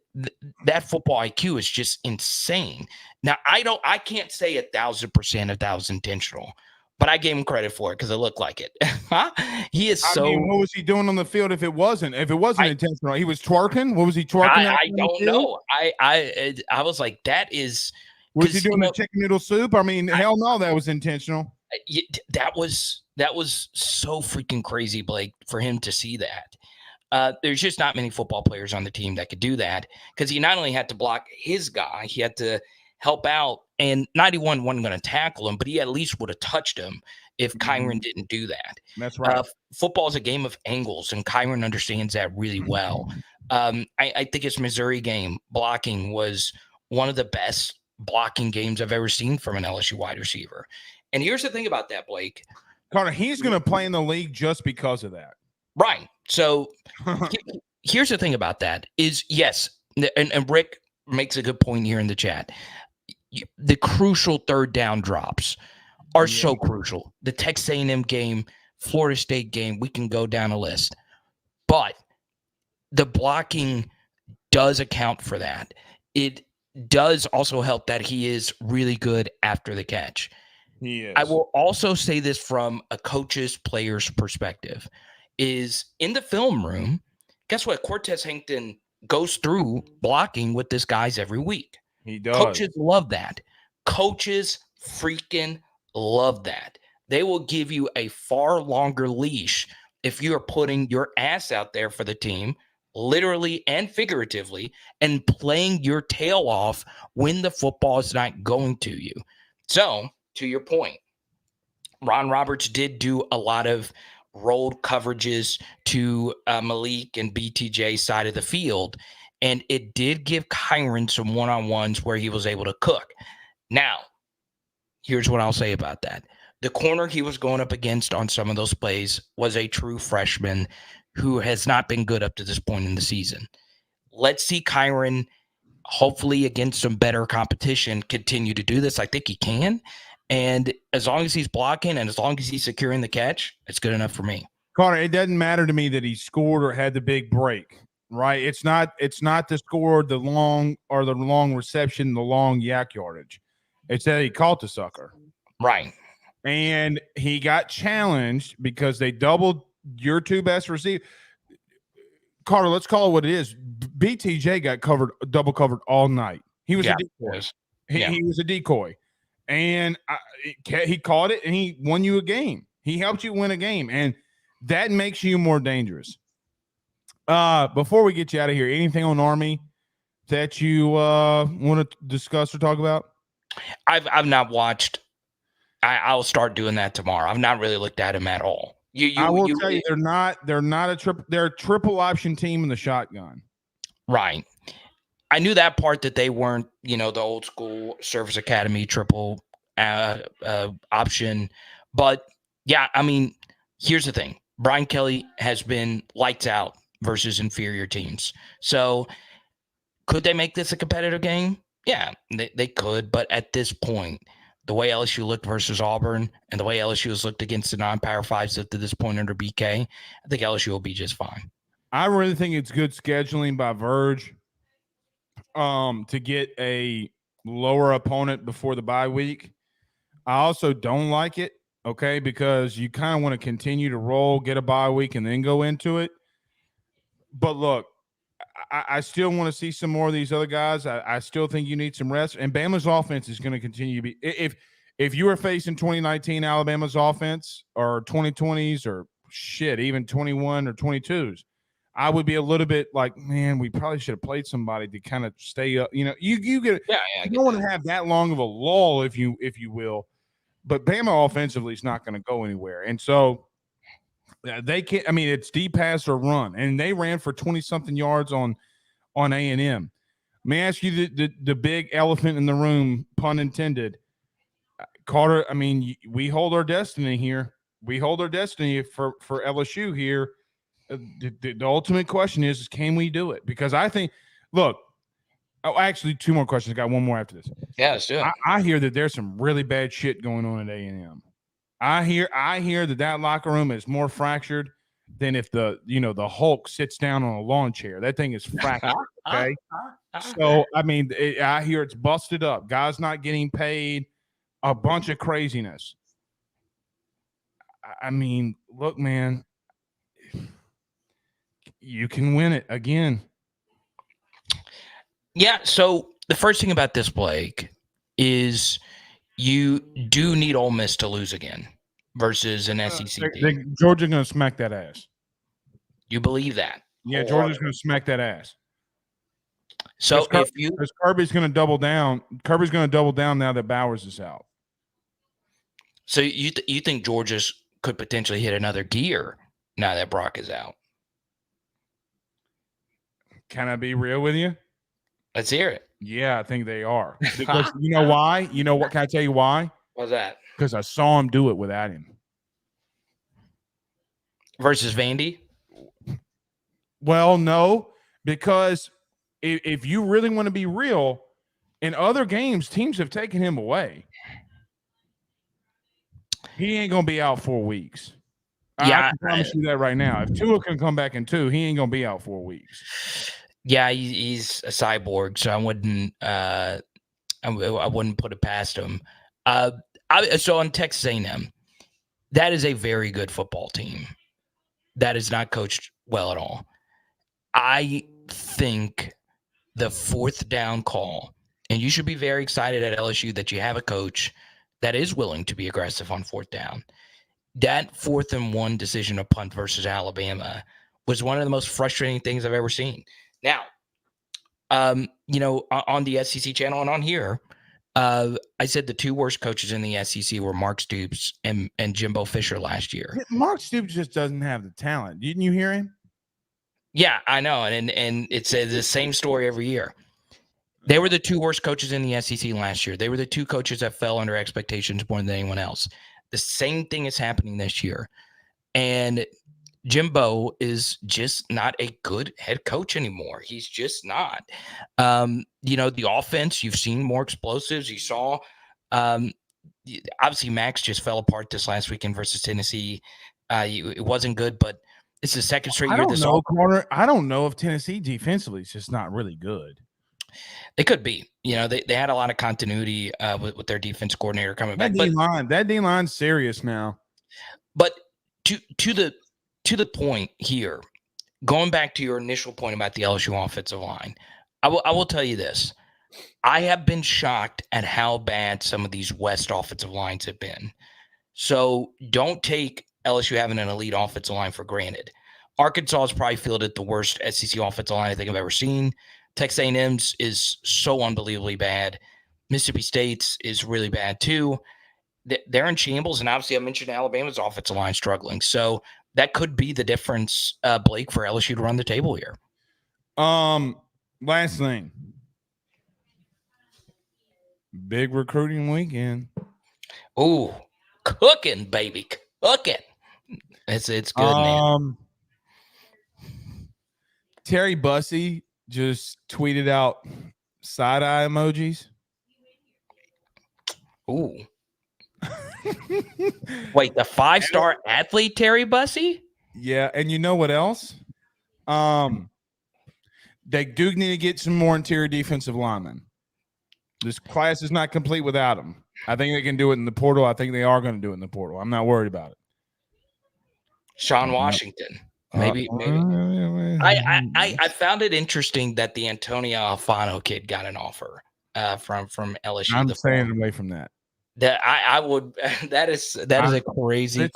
that football IQ is just insane. Now, I can't say 1,000% if that was intentional, but I gave him credit for it because it looked like it. He is so. I mean, what was he doing on the field if it wasn't? If it wasn't intentional, he was twerking. What was he twerking? I don't know. I was like, that is. Was he doing the chicken noodle soup? I mean, hell no, that was intentional. That was so freaking crazy, Blake, for him to see that. There's just not many football players on the team that could do that because he not only had to block his guy, he had to help out. And 91 wasn't going to tackle him, but he at least would have touched him if Kyron didn't do that. That's right. Football is a game of angles, and Kyron understands that really well. I think his Missouri game blocking was one of the best blocking games I've ever seen from an LSU wide receiver. And here's the thing about that, Blake. Carter, he's going to play in the league just because of that. Right. So here's the thing about that is, yes, and Rick makes a good point here in the chat. The crucial third down drops are so crucial. The Texas A&M game, Florida State game, we can go down a list. But the blocking does account for that. It does also help that he is really good after the catch. He is. I will also say this from a coach's player's perspective. Is in the film room, guess what? Cortez Hankton goes through blocking with this guys every week. He does. Coaches love that. Coaches freaking love that. They will give you a far longer leash if you're putting your ass out there for the team, literally and figuratively, and playing your tail off when the football is not going to you. So, to your point, Ron Roberts did do a lot of rolled coverages to Malik and BTJ side of the field. And it did give Kyron some one-on-ones where he was able to cook. Now, here's what I'll say about that. The corner he was going up against on some of those plays was a true freshman who has not been good up to this point in the season. Let's see Kyron, hopefully against some better competition, continue to do this. I think he can. And as long as he's blocking and as long as he's securing the catch, it's good enough for me. Connor, it doesn't matter to me that he scored or had the big break, right? It's not the score, the long reception, the long yak yardage. It's that he caught the sucker. Right. And he got challenged because they doubled your two best receivers. Carter, let's call it what it is. BTJ got double covered all night. He was a decoy. He was a decoy. And he caught it, and he won you a game. He helped you win a game, and that makes you more dangerous. Before we get you out of here, anything on Army that you want to discuss or talk about? I've not watched. I'll start doing that tomorrow. I've not really looked at him at all. I will tell you, they're not a triple. They're a triple option team in the shotgun. Right. I knew that part, that they weren't, the old school Service Academy triple option. But yeah, I mean, here's the thing. Brian Kelly has been lights out versus inferior teams. So Could they make this a competitive game? Yeah, they could. But at this point, the way LSU looked versus Auburn and the way LSU has looked against the non-power fives up to this point under BK, I think LSU will be just fine. I really think it's good scheduling by Verge to get a lower opponent before the bye week. I also don't like it, okay, because you kind of want to continue to roll, get a bye week, and then go into it. But look, I still want to see some more of these other guys. I still think you need some rest. And Bama's offense is going to continue to be if you were facing 2019 Alabama's offense or 2020s or shit, even 21 or 22s, I would be a little bit like, man, we probably should have played somebody to kind of stay up. You know, you get you don't want to have that long of a lull, if you will. But Bama offensively is not going to go anywhere. And so they can't. I mean, it's deep pass or run, and they ran for 20-something yards on A&M. Let me ask you the big elephant in the room, pun intended. Carter, I mean, we hold our destiny here. We hold our destiny for LSU here. The ultimate question is can we do it? Because I think, look, actually, two more questions. I got one more after this. Yeah, let's do it. I hear that there's some really bad shit going on at A&M. I hear that locker room is more fractured than if the Hulk sits down on a lawn chair. That thing is fractured. Okay, so I mean, I hear it's busted up. Guys not getting paid, a bunch of craziness. I mean, look, man, you can win it again. Yeah. So the first thing about this, Blake, is you do need Ole Miss to lose again versus an SEC team. Georgia's going to smack that ass. You believe that? Yeah, Georgia's going to smack that ass. So because Kirby's going to double down. Kirby's going to double down now that Bowers is out. So you think Georgia's could potentially hit another gear now that Brock is out? Can I be real with you? Let's hear it. Yeah, I think they are. Because you know why? You know what? Can I tell you why? What's that? Because I saw him do it without him. Versus Vandy? Well, no, because if you really want to be real, in other games, teams have taken him away. He ain't going to be out 4 weeks. Yeah, I can promise you that right now. If Tua can come back in 2, he ain't going to be out 4 weeks. Yeah, he's a cyborg, so I wouldn't put it past him. So on Texas A&M, that is a very good football team. That is not coached well at all. I think the fourth down call, and you should be very excited at LSU that you have a coach that is willing to be aggressive on fourth down. That 4th and 1 decision to punt versus Alabama was one of the most frustrating things I've ever seen. Now, on the SEC channel and on here, I said the 2 worst coaches in the SEC were Mark Stoops and Jimbo Fisher last year. Mark Stoops just doesn't have the talent. Didn't you hear him? Yeah, I know. And it's the same story every year. They were the 2 worst coaches in the SEC last year. They were the 2 coaches that fell under expectations more than anyone else. The same thing is happening this year. And Jimbo is just not a good head coach anymore. He's just not. The offense, you've seen more explosives. You saw, obviously, Max just fell apart this last weekend versus Tennessee. It wasn't good, but it's the second straight year. I don't know if Tennessee defensively is just not really good. They could be. They had a lot of continuity with their defense coordinator coming back. That D-line's serious now. But to the point here, going back to your initial point about the LSU offensive line, I will tell you this. I have been shocked at how bad some of these West offensive lines have been. So don't take LSU having an elite offensive line for granted. Arkansas has probably fielded the worst SEC offensive line I think I've ever seen. Texas A&M's is so unbelievably bad. Mississippi State's is really bad too. They're in shambles, and obviously I mentioned Alabama's offensive line struggling. So that could be the difference, Blake, for LSU to run the table here. Last thing. Big recruiting weekend. Ooh, cooking, baby, cooking. It's good, man. Terry Bussey just tweeted out side-eye emojis. Ooh. Wait, the 5-star athlete Terry Bussey? Yeah, and you know what else? They do need to get some more interior defensive linemen. This class is not complete without them. I think they can do it in the portal. I think they are going to do it in the portal. I'm not worried about it. Sean Washington. Maybe. I found it interesting that the Antonio Alfano kid got an offer from LSU. I'm staying away from that. That I would. That is a crazy.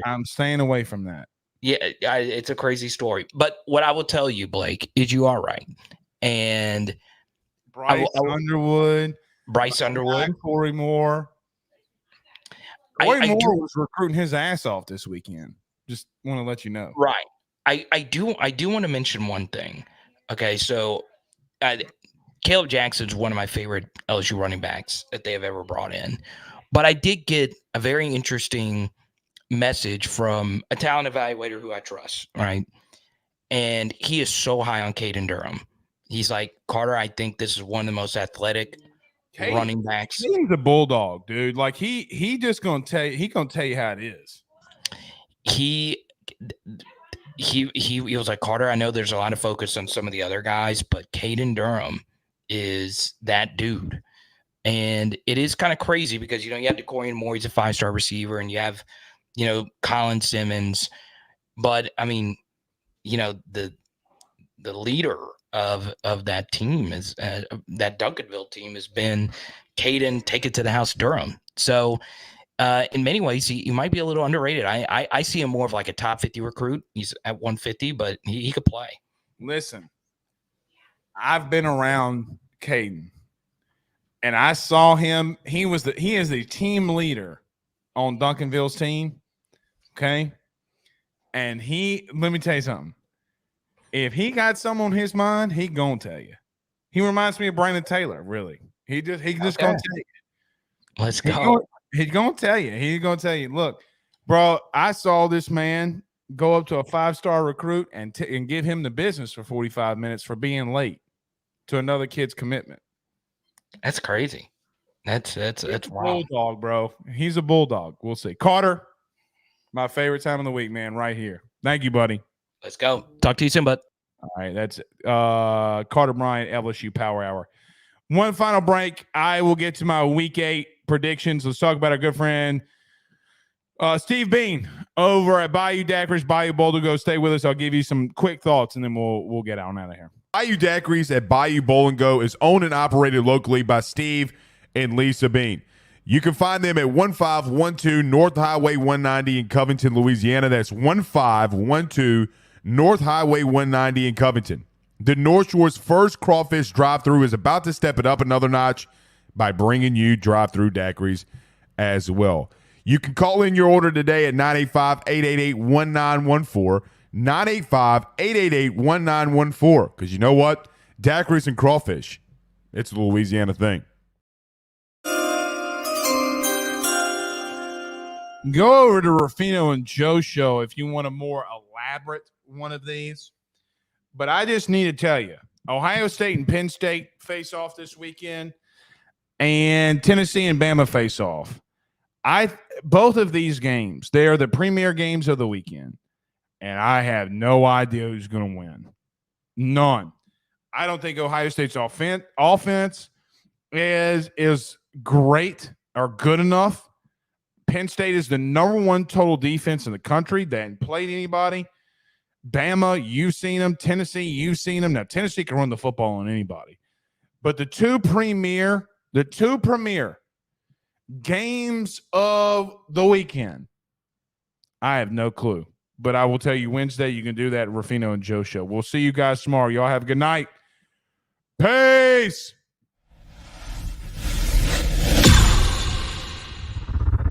I'm staying away from that. Yeah, it's a crazy story. But what I will tell you, Blake, is you are right. And Bryce Underwood, Corey Moore. Corey Moore was recruiting his ass off this weekend. Just want to let you know. Right. I do want to mention one thing. Okay, so Caleb Jackson's one of my favorite LSU running backs that they have ever brought in. But I did get a very interesting message from a talent evaluator who I trust, right? And he is so high on Caden Durham. He's like, Carter, I think this is one of the most athletic running backs. He's a bulldog, dude. Like he just gonna tell you how it is. He was like, Carter, I know there's a lot of focus on some of the other guys, but Caden Durham is that dude. And it is kind of crazy because, you have DeCorian Moore, he's a 5-star receiver, and you have, Colin Simmons. But, I mean, the leader of that team is that Duncanville team has been Caden, take it to the house, Durham. So, in many ways, he might be a little underrated. I see him more of like a top 50 recruit. He's at 150, but he could play. Listen, I've been around Caden, and I saw him. He is the team leader on Duncanville's team. Okay, and let me tell you something. If he got something on his mind, he gonna tell you. He reminds me of Brandon Taylor. Really, he just gonna tell you. Let's go. He's gonna tell you. He's gonna tell you. Look, bro, I saw this man go up to a 5-star recruit and give him the business for 45 minutes for being late to another kid's commitment. That's crazy. That's wild. Bulldog, bro. He's a bulldog. We'll see. Carter, my favorite time of the week, man. Right here. Thank you, buddy. Let's go. Talk to you soon, bud. All right, that's Carter Bryant, LSU Power Hour. One final break. I will get to my Week 8 predictions. Let's talk about our good friend Steve Bean over at Bayou Daiquiris, Bayou Boulder. Go stay with us. I'll give you some quick thoughts, and then we'll get out of here. Bayou Daiquiris at Bayou Bowl & Go is owned and operated locally by Steve and Lisa Bean. You can find them at 1512 North Highway 190 in Covington, Louisiana. That's 1512 North Highway 190 in Covington. The North Shore's first crawfish drive-thru is about to step it up another notch by bringing you drive-thru daiquiris as well. You can call in your order today at 985-888-1914, 985-888-1914, because you know what? Daiquiris and crawfish, it's a Louisiana thing. Go over to Ruffino and Joe show if you want a more elaborate one of these. But I just need to tell you, Ohio State and Penn State face off this weekend, and Tennessee and Bama face off. Both of these games, they are the premier games of the weekend, and I have no idea who's going to win. None. I don't think Ohio State's offense is great or good enough. Penn State is the number 1 total defense in the country. They hadn't played anybody. Bama, you've seen them. Tennessee, you've seen them. Now, Tennessee can run the football on anybody. But the two premier games of the weekend, I have no clue. But I will tell you Wednesday, you can do that at Ruffino and Joe show. We'll see you guys tomorrow. Y'all have a good night. Peace.